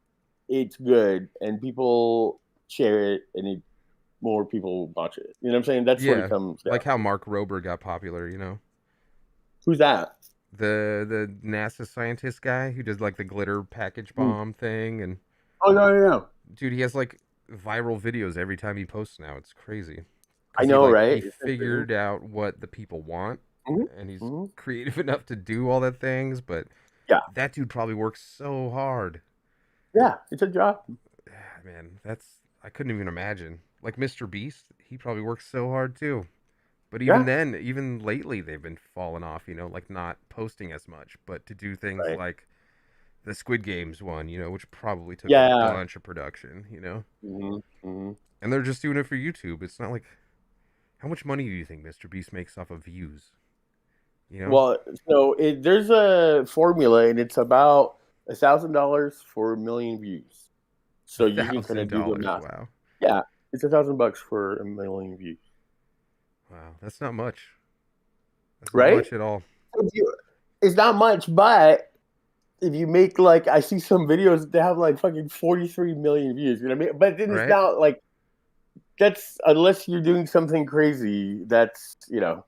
it's good, and people share it, and more people watch it. You know what I'm saying? That's what it comes down. Like how Mark Rober got popular. Who's that? The NASA scientist guy who does like the glitter package bomb thing, and oh no, dude, he has like viral videos every time he posts now. It's crazy. I know, right? He figured out what the people want, and he's creative enough to do all that things. But that dude probably works so hard. Yeah, it's a job. Man, I couldn't even imagine. Like Mr. Beast, he probably works so hard too. But even then, even lately, they've been falling off, like not posting as much, but to do things like the Squid Games one, which probably took a bunch of production, and they're just doing it for YouTube. It's not like, how much money do you think Mr. Beast makes off of views? Well, so there's a formula, and it's about $1,000 for a million views. So you can kind of do the math. Wow. Yeah, it's $1,000 for a million views. Wow, that's not much. That's right? Not much at all. It's not much, but if you make like, I see some videos that have like fucking 43 million views. You know what I mean? But then it's not like, that's, unless you're doing something crazy, that's, Yeah,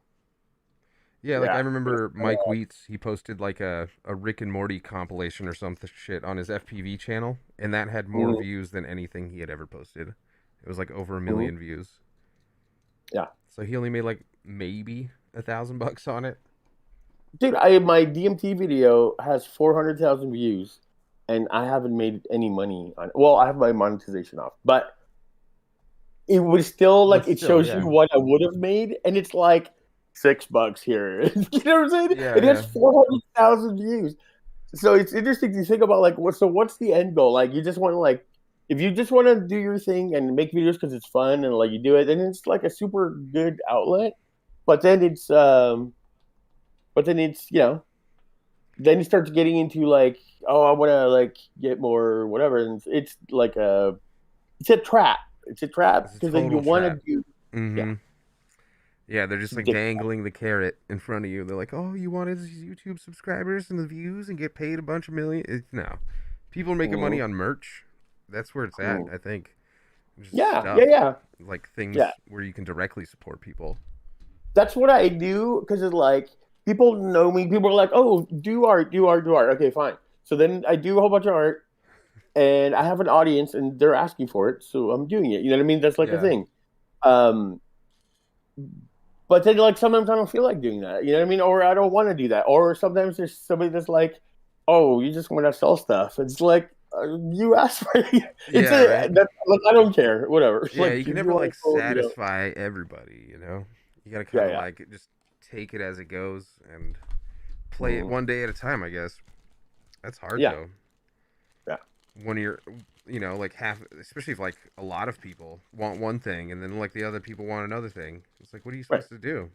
like I remember Mike Wheats, he posted like a Rick and Morty compilation or some shit on his FPV channel, and that had more views than anything he had ever posted. It was like over 1 million views. Yeah. So he only made like maybe $1,000 on it. Dude, my DMT video has 400,000 views, and I haven't made any money on it. Well, I have my monetization off, but it was still like, it shows you what I would have made, and it's like $6 here. You know what I'm saying? Yeah, it has 400,000 views. So it's interesting to think about, like, what's the end goal? Like, you just want to, like, if you just want to do your thing and make videos because it's fun and like you do it, then it's like a super good outlet. But then it's then you start getting into like, oh, I want to like get more whatever, and it's like it's a trap. It's a trap because then you want to do. Mm-hmm. Yeah, they're just like dangling the carrot in front of you. They're like, oh, you wanted YouTube subscribers and the views and get paid a bunch of million. No, people are making money on merch. That's where it's at, I think. Yeah. Like things where you can directly support people. That's what I do, because it's like, people know me. People are like, oh, do art. Okay, fine. So then I do a whole bunch of art, and I have an audience, and they're asking for it, so I'm doing it. You know what I mean? That's like a thing. But then, like, sometimes I don't feel like doing that. You know what I mean? Or I don't want to do that. Or sometimes there's somebody that's like, oh, you just want to sell stuff. It's like, you asked for it. Like, I don't care. Whatever. Yeah, like, you can never like satisfy everybody. You gotta kind of like just take it as it goes and play it one day at a time. I guess that's hard though. Yeah. When you're, like half, especially if like a lot of people want one thing and then like the other people want another thing. It's like, what are you supposed to do?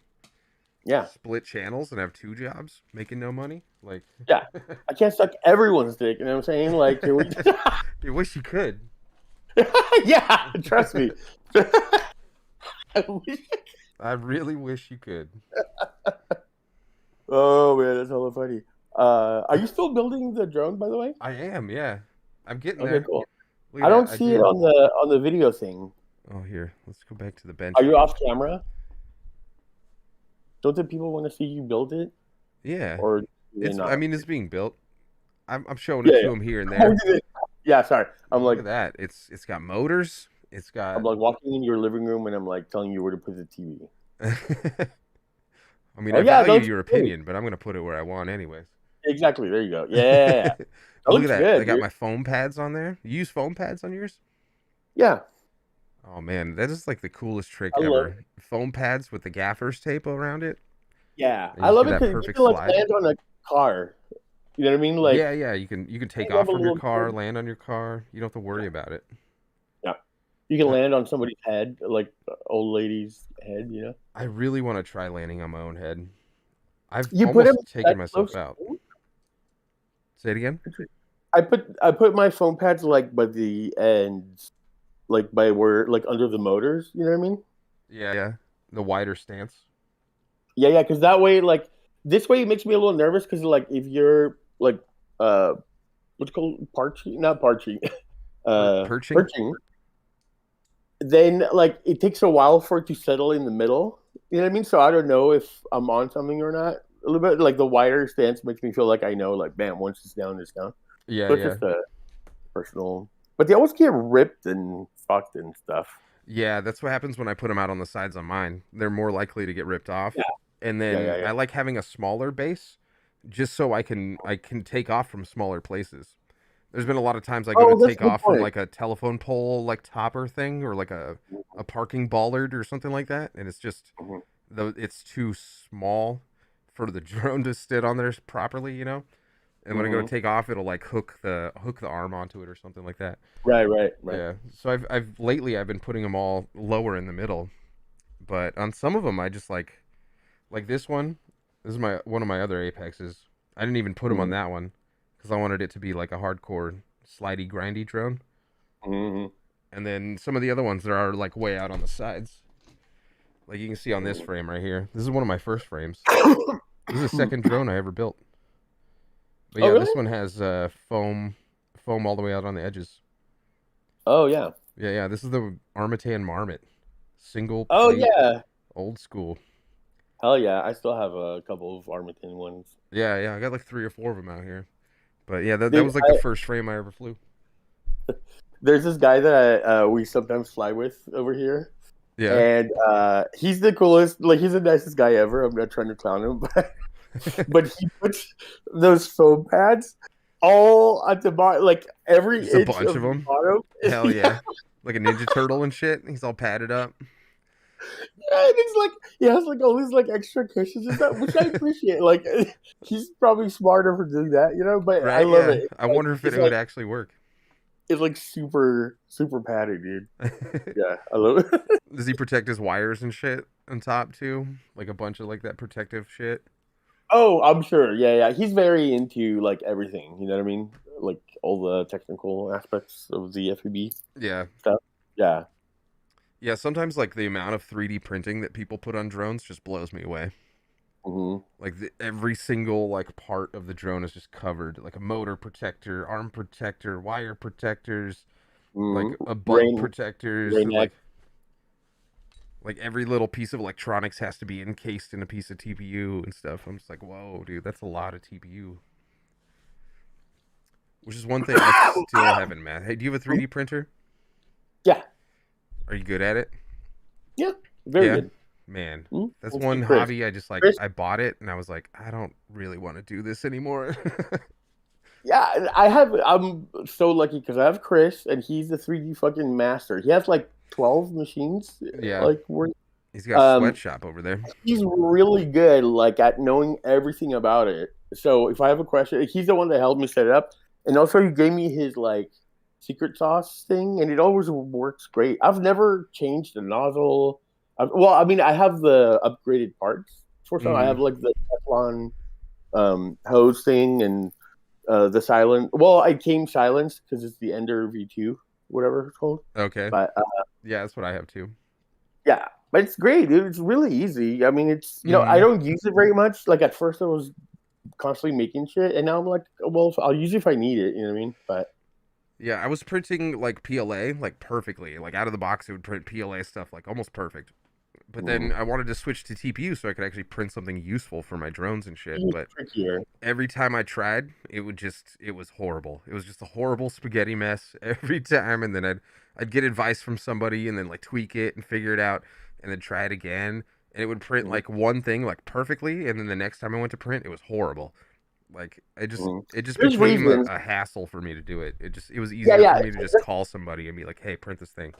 Yeah. Split channels and have 2 jobs making no money? Like, yeah. I can't suck everyone's dick, you know what I'm saying? Like, you wish you could. Yeah, trust me. I really wish you could. Oh man, that's hella funny. Are you still building the drone, by the way? I am, yeah. I'm getting there. Okay, cool. I don't see it on the video thing. Oh, here. Let's go back to the bench. Are you off camera? Don't the people want to see you build it? Yeah. Or it's being built. I'm showing it to them here and there. Yeah, sorry. I'm like, look at that. It's got motors. It's I'm got. like walking in your living room and I'm like telling you where to put the TV. I mean, Oh I yeah, that value looks your great. opinion, but I'm gonna put it where I want anyways. Exactly. There you go. Yeah, that But look at looks that. I good, got dude. my foam pads on there. You use foam pads on yours? Yeah, Oh man, that is like the coolest trick I love ever. it. Foam pads with the gaffer's tape around it, Yeah, and I you just love get it that because you perfect can like slide. land on a car. You know what I mean? Like, Yeah, yeah, you can take you have off a from your little car, kid. land on your car. You don't have to worry about it. Yeah, you can I, land on somebody's head, like old lady's head. You know, I really want to try landing on my own head. I've you put him almost that taken myself close. out. Say it again? I put my phone pads like by the ends, like by where like under the motors. You know what I mean? Yeah, yeah. The wider stance. Yeah, yeah. Because that way, like this way, it makes me a little nervous. Because like if you're like uh, what's it called parching, not parching, Perching? perching, then like it takes a while for it to settle in the middle. You know what I mean? So I don't know if I'm on something or not. A little bit like the wider stance makes me feel like I know, like, bam, once it's down, it's down. Yeah, So it's yeah. just a personal. But they always get ripped and fucked and stuff. Yeah, that's what happens when I put them out on the sides on mine. They're more likely to get ripped Yeah, off. And yeah, yeah, then yeah. I like having a smaller base just so I can take off from smaller places. There's been a lot of times I go to Oh, that's take a good off from point. like a telephone pole like topper thing or like a parking bollard or something like that, and it's just Mhm, it's too small for the drone to sit on there properly, you know? And when I go to mhm. take off, it'll like hook the arm onto it or something like that. Right, right, right. Yeah. So I've lately I've been putting them all lower in the middle, but on some of them I just like this one. This is my one of my other Apexes. I didn't even put them on Mhm, that one because I wanted it to be like a hardcore slidey grindy drone. mhm, And then some of the other ones that are like way out on the sides. Like you can see on this mhm. frame right here. This is one of my first frames. This is the second drone I ever built. But Oh, yeah, really? this one has foam all the way out on the edges. Oh, yeah. Yeah, yeah. This is the Armatan Marmot, single Oh, plate, yeah. old school. Hell yeah. I still have a couple of Armatin ones. Yeah, yeah. I got like 3 or 4 of them out here. But yeah, that Dude, was like the first frame I ever flew. there's this guy that we sometimes fly with over here. Yeah. And he's the coolest. Like, he's the nicest guy ever. I'm not trying to clown him, but he puts those foam pads all at the bottom, like every Just a inch bunch of of the them. bottom. Hell Yeah, yeah. Like a Ninja Turtle and shit. He's all padded up. and it's like he has like all these like extra cushions and stuff, which I appreciate. Like he's probably smarter for doing that, you know. But I Right? love Yeah. it. I wonder if it would actually work. It's like super super padded, dude. Yeah, I love it. Does he protect his wires and shit on top too? Like a bunch of like that protective shit? Oh, I'm sure. Yeah, yeah. He's very into like everything. You know what I mean? Like all the technical aspects of the FEB Yeah. stuff. Yeah. Yeah, sometimes like the amount of 3D printing that people put on drones just blows me away. Hmm. Like every single like part of the drone is just covered, like a motor protector, arm protector, wire protectors, like Hmm. a butt Rain, protectors, rain and neck. like every little piece of electronics has to be encased in a piece of TPU and stuff. I'm just like, whoa, dude, that's a lot of TPU. Which is one thing I still haven't met. Hey, do you have a 3D printer? Yeah. Are you good at it? Yeah. Very Yeah. good. Man, Mhm. that's Let's one see, Chris. hobby I just like. Chris. I bought it and I was like, I don't really want to do this anymore. Yeah, I have. I'm so lucky because I have Chris, and he's the 3D fucking master. He has like 12 machines. Yeah, Like, worth. he's got a Um, sweatshop over there. he's really good, like at knowing everything about it. So if I have a question, he's the one that helped me set it up, and also he gave me his like secret sauce thing, and it always works great. I've never changed the nozzle. Well, I mean, I have the upgraded parts for some. I Hmm. have like the Teflon hose thing and the silent. Well, I came silenced because it's the Ender V2, whatever it's called. Okay. But Yeah, that's what I have too. yeah, but it's great, dude. It's really easy. I mean, it's I Hmm. don't use it very much. Like at first, I was constantly making shit, and now I'm like, well, I'll use it if I need it. You know what I mean? But Yeah, I was printing like PLA like perfectly. Like out of the box, it would print PLA stuff like almost perfect. But then mm, I wanted to switch to TPU so I could actually print something useful for my drones and shit. it's But trickier. every time I tried, it was horrible. It was just a horrible spaghetti mess every time. And then I'd get advice from somebody and then like tweak it and figure it out and then try it again. And it would print like one thing like perfectly, and then the next time I went to print, it was horrible. Like it just There's became reasons. a hassle for me to do it. It was Yeah, easier yeah. for me to just call somebody and be like, "Hey, print this thing."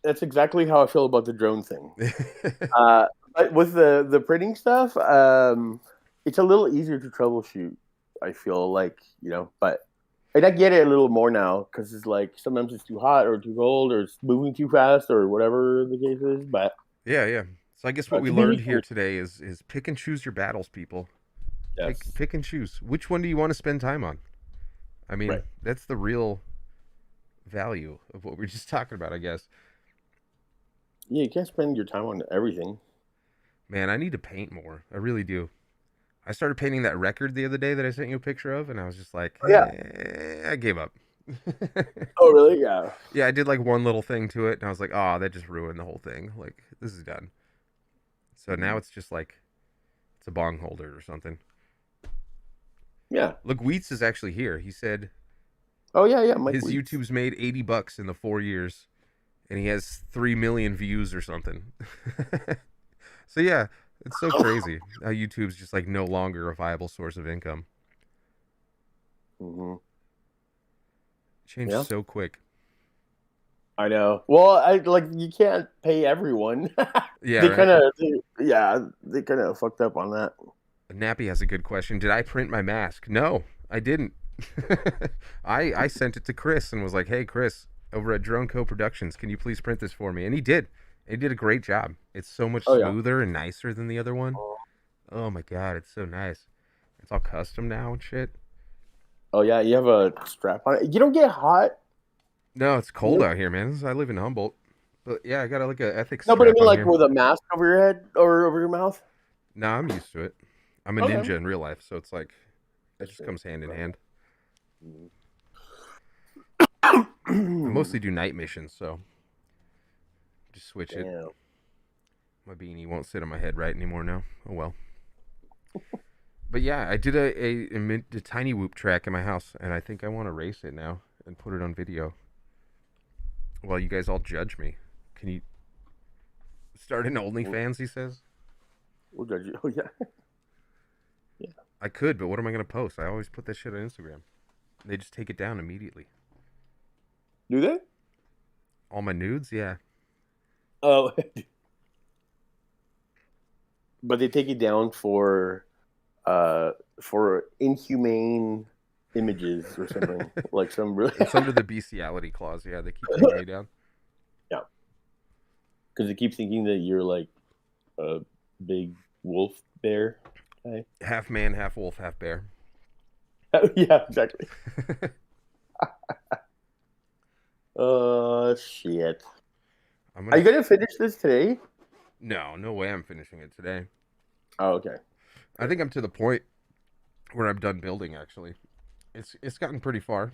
That's exactly how I feel about the drone thing. But with the printing stuff, it's a little easier to troubleshoot. I feel like, but and I get it a little more now because it's like sometimes it's too hot or too cold or it's moving too fast or whatever the case is. But Yeah. So I guess what we to be learned here useful. today is pick and choose your battles, people. Yes. Pick and choose. Which one do you want to spend time on? I mean, Right. that's the real value of what we're just talking about, I guess. Yeah, you can't spend your time on everything. Man, I need to paint more. I really do. I started painting that record the other day that I sent you a picture of, and I was just like, Yeah. I gave up. Oh, really? Yeah. Yeah, I did like one little thing to it, and I was like, oh, that just ruined the whole thing. Like, this is done. So now it's just like, it's a bong holder or something. Yeah. Look, Wheats is actually here. He said Oh, yeah. Mike his Weeks. YouTube's made $80 in the 4 years, and he has 3 million views or something. So yeah, it's so crazy how YouTube's just like no longer a viable source of income. Mm-hmm. Changed Yeah. so quick. I know. Well, you can't pay everyone. Yeah, They right. they kind of fucked up on that. Nappy has a good question. Did I print my mask? No, I didn't. I sent it to Chris and was like, "Hey, Chris, over at Drone Co Productions, can you please print this for me?" And he did. He did a great job. It's so much Oh, yeah. smoother and nicer than the other one. Oh my god, it's so nice. It's all custom now and shit. Oh, yeah. You have a strap on it. You don't get hot. No, it's cold Nope. out here, man. I live in Humboldt. But yeah, I got like a ethics No, but I strap mean on like here. with a mask over your head or over your mouth. No, I'm used to it. I'm a Okay. ninja in real life, so it's like it just comes hand in hand. I mostly do night missions, so just switch it. Damn. My beanie won't sit on my head right anymore now. Oh well. But yeah, I did a tiny whoop track in my house, and I think I want to race it now and put it on video. While you guys all judge me, can you start an OnlyFans? He says. We'll judge you. Oh, yeah. I could, but what am I gonna post? I always put that shit on Instagram. They just take it down immediately. Do they? All my nudes, yeah. Oh. But they take it down for inhumane images or something. Like some really. It's under the bestiality clause. Yeah, they keep taking me down. Yeah. Because they keep thinking that you're like a big wolf bear. Guy. Half man, half wolf, half bear. Yeah, exactly. Shit. Are you gonna finish this today? No way I'm finishing it today. Oh, okay. I think I'm to the point where I'm done building, actually. It's gotten pretty far.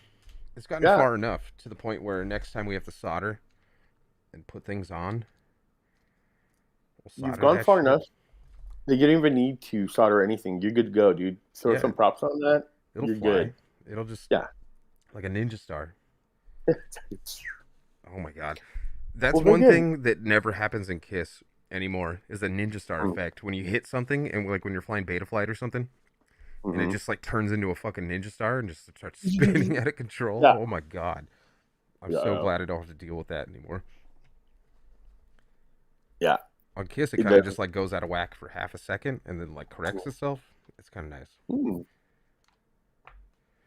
It's gotten far enough to the point where next time we have to solder and put things on, You've gone far enough. You don't even need to solder anything. You're good to go, dude. Throw some props on that. It'll You're fly. good. It'll just like a ninja star. Oh my god. That's one thing that never happens in KISS anymore is the ninja star effect. When you hit something and like when you're flying beta flight or something, and it just like turns into a fucking ninja star and just starts spinning out of control. Yeah. Oh my god. I'm so glad I don't have to deal with that anymore. Yeah. On KISS, it kind of just like goes out of whack for half a second and then like corrects itself. It's kind of nice.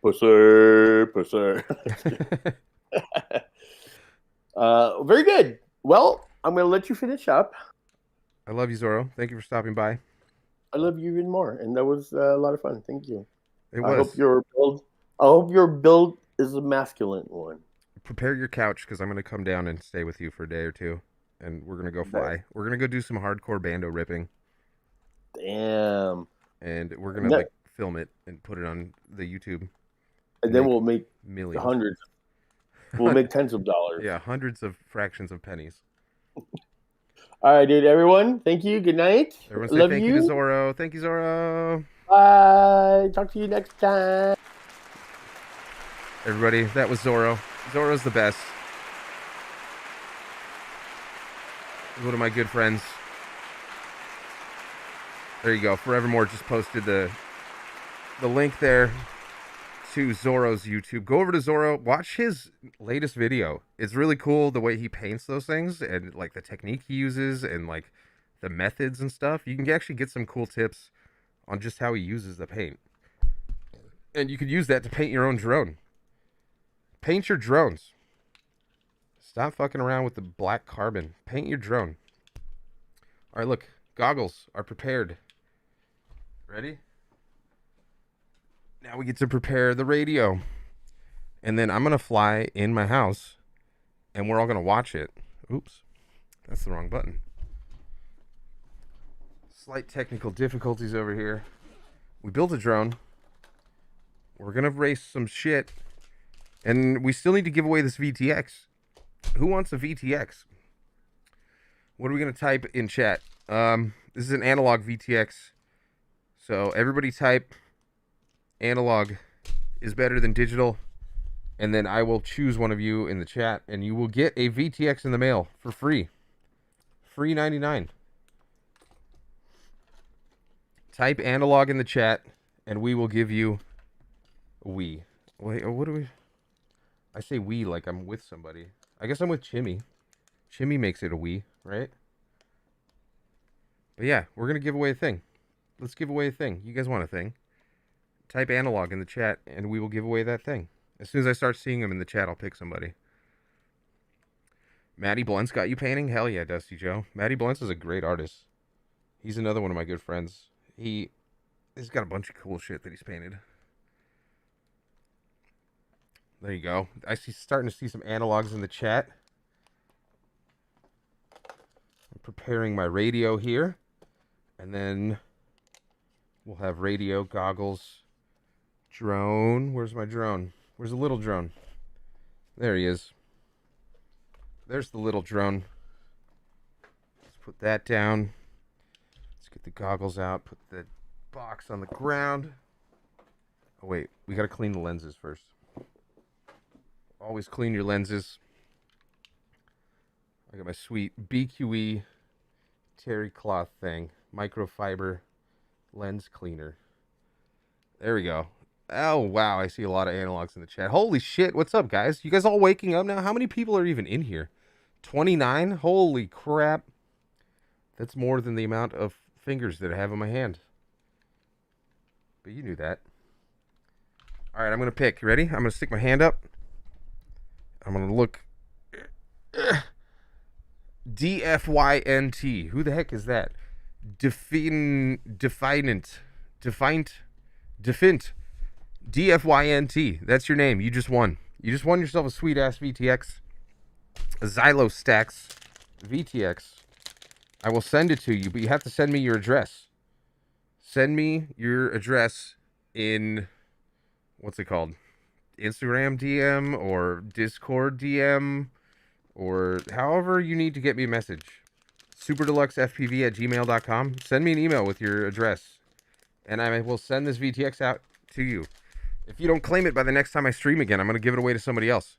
Pussy. Very good. Well, I'm going to let you finish up. I love you, Zorro. Thank you for stopping by. I love you even more, and that was a lot of fun. Thank you. It was. I hope your build is a masculine one. Prepare your couch because I'm going to come down and stay with you for a day or two, and we're going to go fly. We're going to go do some hardcore bando ripping. Damn. And we're going to like film it and put it on the YouTube. And then we'll make millions. Hundreds. We'll make tens of dollars. Yeah, hundreds of fractions of pennies. All right, dude. Everyone, thank you. Good night. Everyone say love thank you to Zorro. Thank you, Zorro. Bye. Talk to you next time. Everybody, that was Zorro. Zorro's the best. One of my good friends. There you go. Forevermore just posted the link there to Zorro's YouTube. Go over to Zorro. Watch his latest video. It's really cool the way he paints those things and like the technique he uses and like the methods and stuff. You can actually get some cool tips on just how he uses the paint. And you could use that to paint your own drone. Paint your drones. Stop fucking around with the black carbon. Paint your drone. All right, look. Goggles are prepared. Ready? Now we get to prepare the radio. And then I'm going to fly in my house. And we're all going to watch it. Oops. That's the wrong button. Slight technical difficulties over here. We built a drone. We're going to race some shit. And we still need to give away this VTX. Who wants a VTX? What are we going to type in chat? This is an analog VTX. So everybody type analog is better than digital. And then I will choose one of you in the chat. And you will get a VTX in the mail for free. Free 99. Type analog in the chat. And we will give you a Wii. Wait, what do we... I say we like I'm with somebody. I guess I'm with Chimmy. Chimmy makes it a Wii, right? But yeah, we're going to give away a thing. Let's give away a thing. You guys want a thing? Type analog in the chat, and we will give away that thing. As soon as I start seeing them in the chat, I'll pick somebody. Matty Blunt's got you painting? Hell yeah, Dusty Joe. Matty Blunt's is a great artist. He's another one of my good friends. He's got a bunch of cool shit that he's painted. There you go. I see starting to see some analogs in the chat. I'm preparing my radio here. And then we'll have radio, goggles, drone. Where's my drone? Where's the little drone? There he is. There's the little drone. Let's put that down. Let's get the goggles out. Put the box on the ground. Oh, wait. We got to clean the lenses first. Always clean your lenses. I got my sweet BQE terry cloth thing. Microfiber lens cleaner. There we go. Oh, wow. I see a lot of analogs in the chat. Holy shit. What's up, guys? You guys all waking up now? How many people are even in here? 29? Holy crap. That's more than the amount of fingers that I have in my hand. But you knew that. All right, I'm going to pick. You ready? I'm going to stick my hand up. I'm going to look. DFYNT. Who the heck is that? Defiant. DFYNT. That's your name. You just won. You just won yourself a sweet-ass VTX. A Xylostax VTX. I will send it to you, but you have to send me your address. Send me your address in... What's it called? Instagram DM or Discord DM or however you need to get me a message. SuprDluxFPV@gmail.com. Send me an email with your address and I will send this VTX out to you. If you don't claim it by the next time I stream again, I'm going to give it away to somebody else.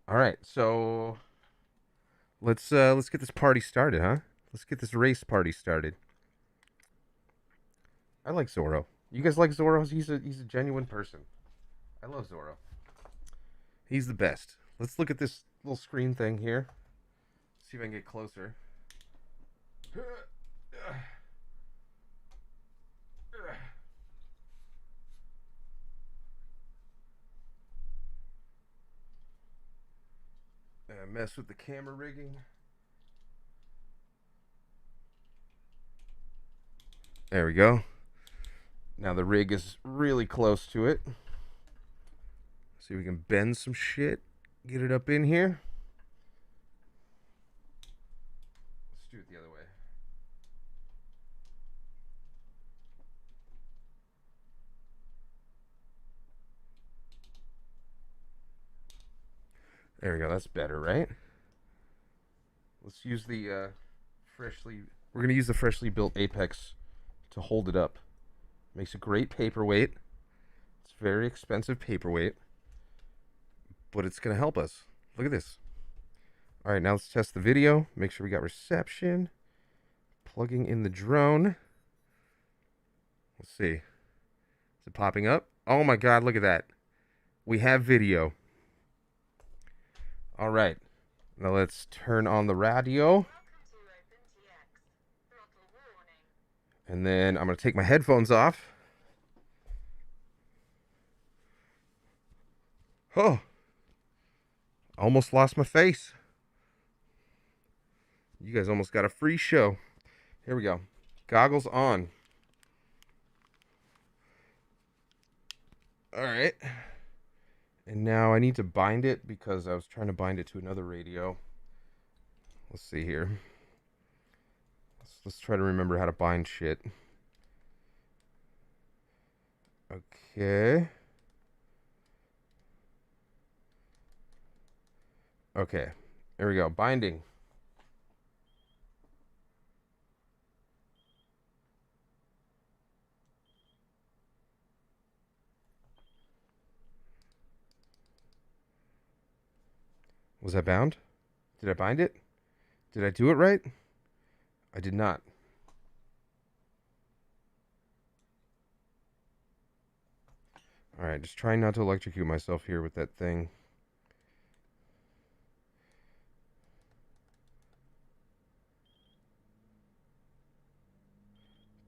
All right, so let's get this party started, huh? Let's get this race party started. I like Zorro. You guys like Zorro? He's a genuine person. I love Zorro. He's the best. Let's look at this little screen thing here. See if I can get closer. Mess with the camera rigging. There we go. Now the rig is really close to it. See if we can bend some shit. Get it up in here. Let's do it the other way. There we go. That's better, right? Let's use the we're going to use the freshly built Apex to hold it up. Makes a great paperweight. It's very expensive paperweight, but it's going to help us. Look at this. All right, now let's test the video. Make sure we got reception. Plugging in the drone. Let's see. Is it popping up? Oh my God, look at that. We have video. All right. Now let's turn on the radio. And then I'm going to take my headphones off. Oh. Almost lost my face. You guys almost got a free show. Here we go. Goggles on. All right. And now I need to bind it because I was trying to bind it to another radio. Let's see here. Let's try to remember how to bind shit. Okay. Okay. There we go. Binding. Was that bound? Did I bind it? Did I do it right? I did not. All right, just trying not to electrocute myself here with that thing.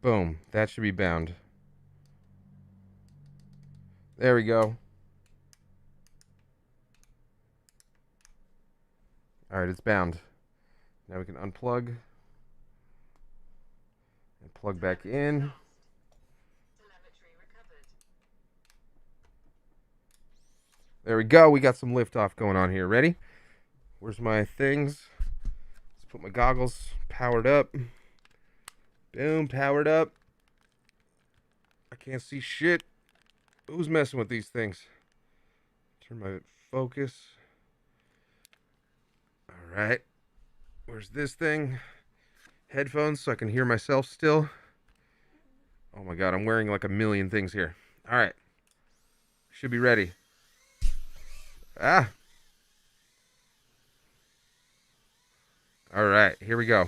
Boom, that should be bound. There we go. All right, it's bound. Now we can unplug and plug back in. There we go. We got some liftoff going on here. Ready? Where's my things? Let's put my goggles powered up. Boom, powered up. I can't see shit. Who's messing with these things? Turn my focus. All right. Where's this thing? Headphones so I can hear myself still. Oh my God, I'm wearing like a million things here. All right. Should be ready. Ah. All right, here we go.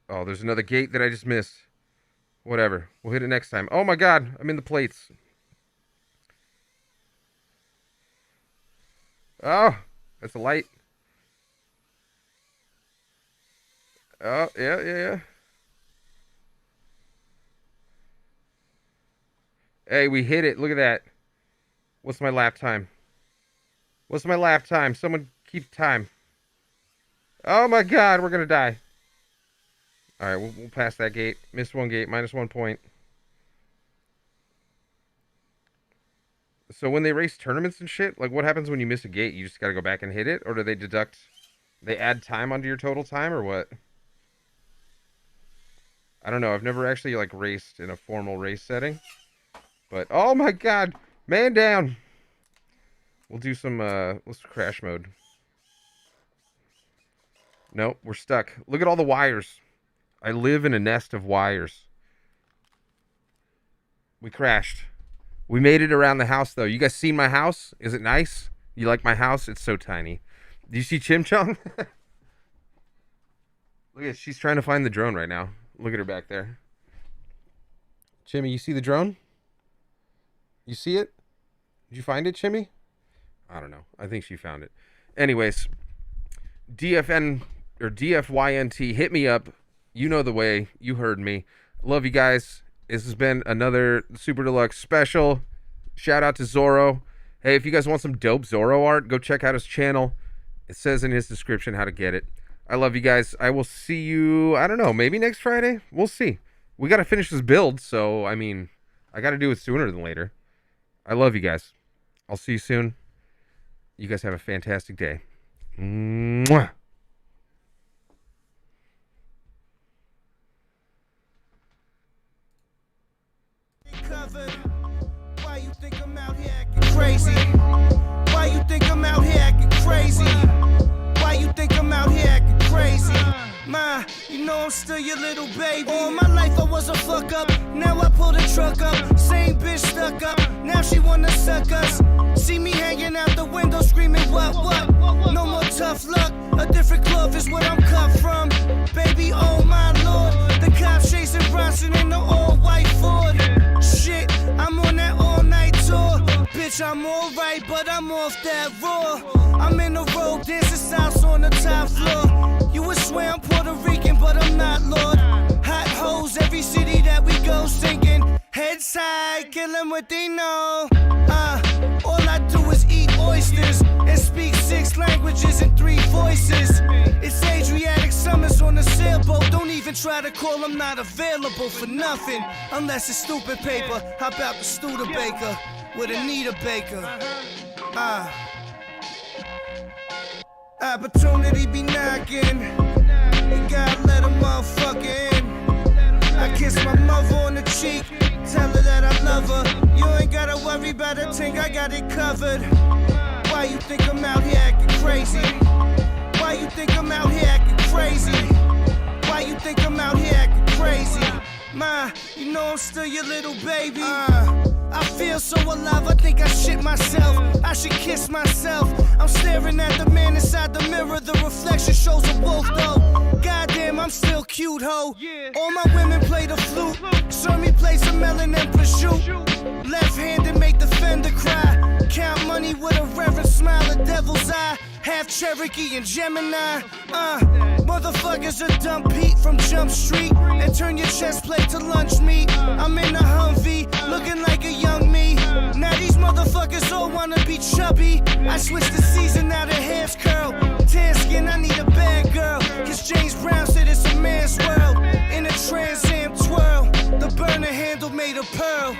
Oh, there's another gate that I just missed. Whatever. We'll hit it next time. Oh my God, I'm in the plates. Oh, that's a light. Oh, yeah. Hey, we hit it. Look at that. What's my lap time? What's my lap time? Someone keep time. Oh my God, we're gonna die. All right, we'll pass that gate. Missed one gate, -1 point. So when they race tournaments and shit, like what happens when you miss a gate? You just gotta go back and hit it? Or do they deduct, they add time onto your total time or what? I don't know. I've never actually like raced in a formal race setting. But, oh my God, man down. We'll do some, let's crash mode. Nope, we're stuck. Look at all the wires. I live in a nest of wires. We crashed. We made it around the house, though. You guys seen my house? Is it nice? You like my house? It's so tiny. Do you see Chim Chong? Look at, she's trying to find the drone right now. Look at her back there. Chimmy, you see the drone? You see it? Did you find it, Chimmy? I don't know. I think she found it. Anyways, DFN or DFYNT, hit me up. You know the way. You heard me. Love you guys. This has been another SuprDlux special. Shout out to Zorro. Hey, if you guys want some dope Zorro art, go check out his channel. It says in his description how to get it. I love you guys. I will see you, I don't know, maybe next Friday? We'll see. We got to finish this build, so, I mean, I got to do it sooner than later. I love you guys. I'll see you soon. You guys have a fantastic day. Mwah. Why you think I'm out here acting crazy? Why you think I'm out here acting crazy? Why you think I'm out here acting Ma, you know I'm still your little baby. All my life I was a fuck up, now I pull the truck up. Same bitch stuck up, now she wanna suck us. See me hanging out the window screaming what? No more tough luck, a different cloth is what I'm cut from. Baby, oh my lord, the cops chasing Bronson in the all-white Ford. Shit, I'm on that all-night tour. Bitch, I'm alright, but I'm off that raw. I'm in the road, dancing south on the top floor. You would swear I'm Puerto Rican, but I'm not, Lord. Hot hoes, every city that we go sinking. Heads high, kill 'em what they know. All I do is eat oysters and speak 6 languages and 3 voices. It's Adriatic summers on the sailboat. Don't even try to call, I'm not available for nothing. Unless it's stupid paper. How about the Studebaker with Anita Baker? Opportunity be knocking. You gotta let a motherfucker in. I kiss my mother on the cheek, tell her that I love her. You ain't gotta worry about a thing, I got it covered. Why you think I'm out here acting crazy? Why you think I'm out here acting crazy? Why you think I'm out here acting crazy? Ma, you know I'm still your little baby. I feel so alive, I think I shit myself. I should kiss myself. I'm staring at the man inside the mirror. The reflection shows a wolf though. Goddamn, I'm still cute, ho. All my women play the flute. Show me play some melon and prosciutto. Left-handed make the fender cry. Count money with a reverent smile, a devil's eye. Half Cherokee and Gemini. Motherfuckers are dumb Pete from Jump Street and turn your chest plate to lunch meat. I'm in a Humvee, looking like a young me. Now these motherfuckers all wanna be chubby. I switched the season, now the hair's curl. Tan skin, I need a bad girl. Cause James Brown said it's a man's world. In a Trans Am twirl, the burner handle made of pearl.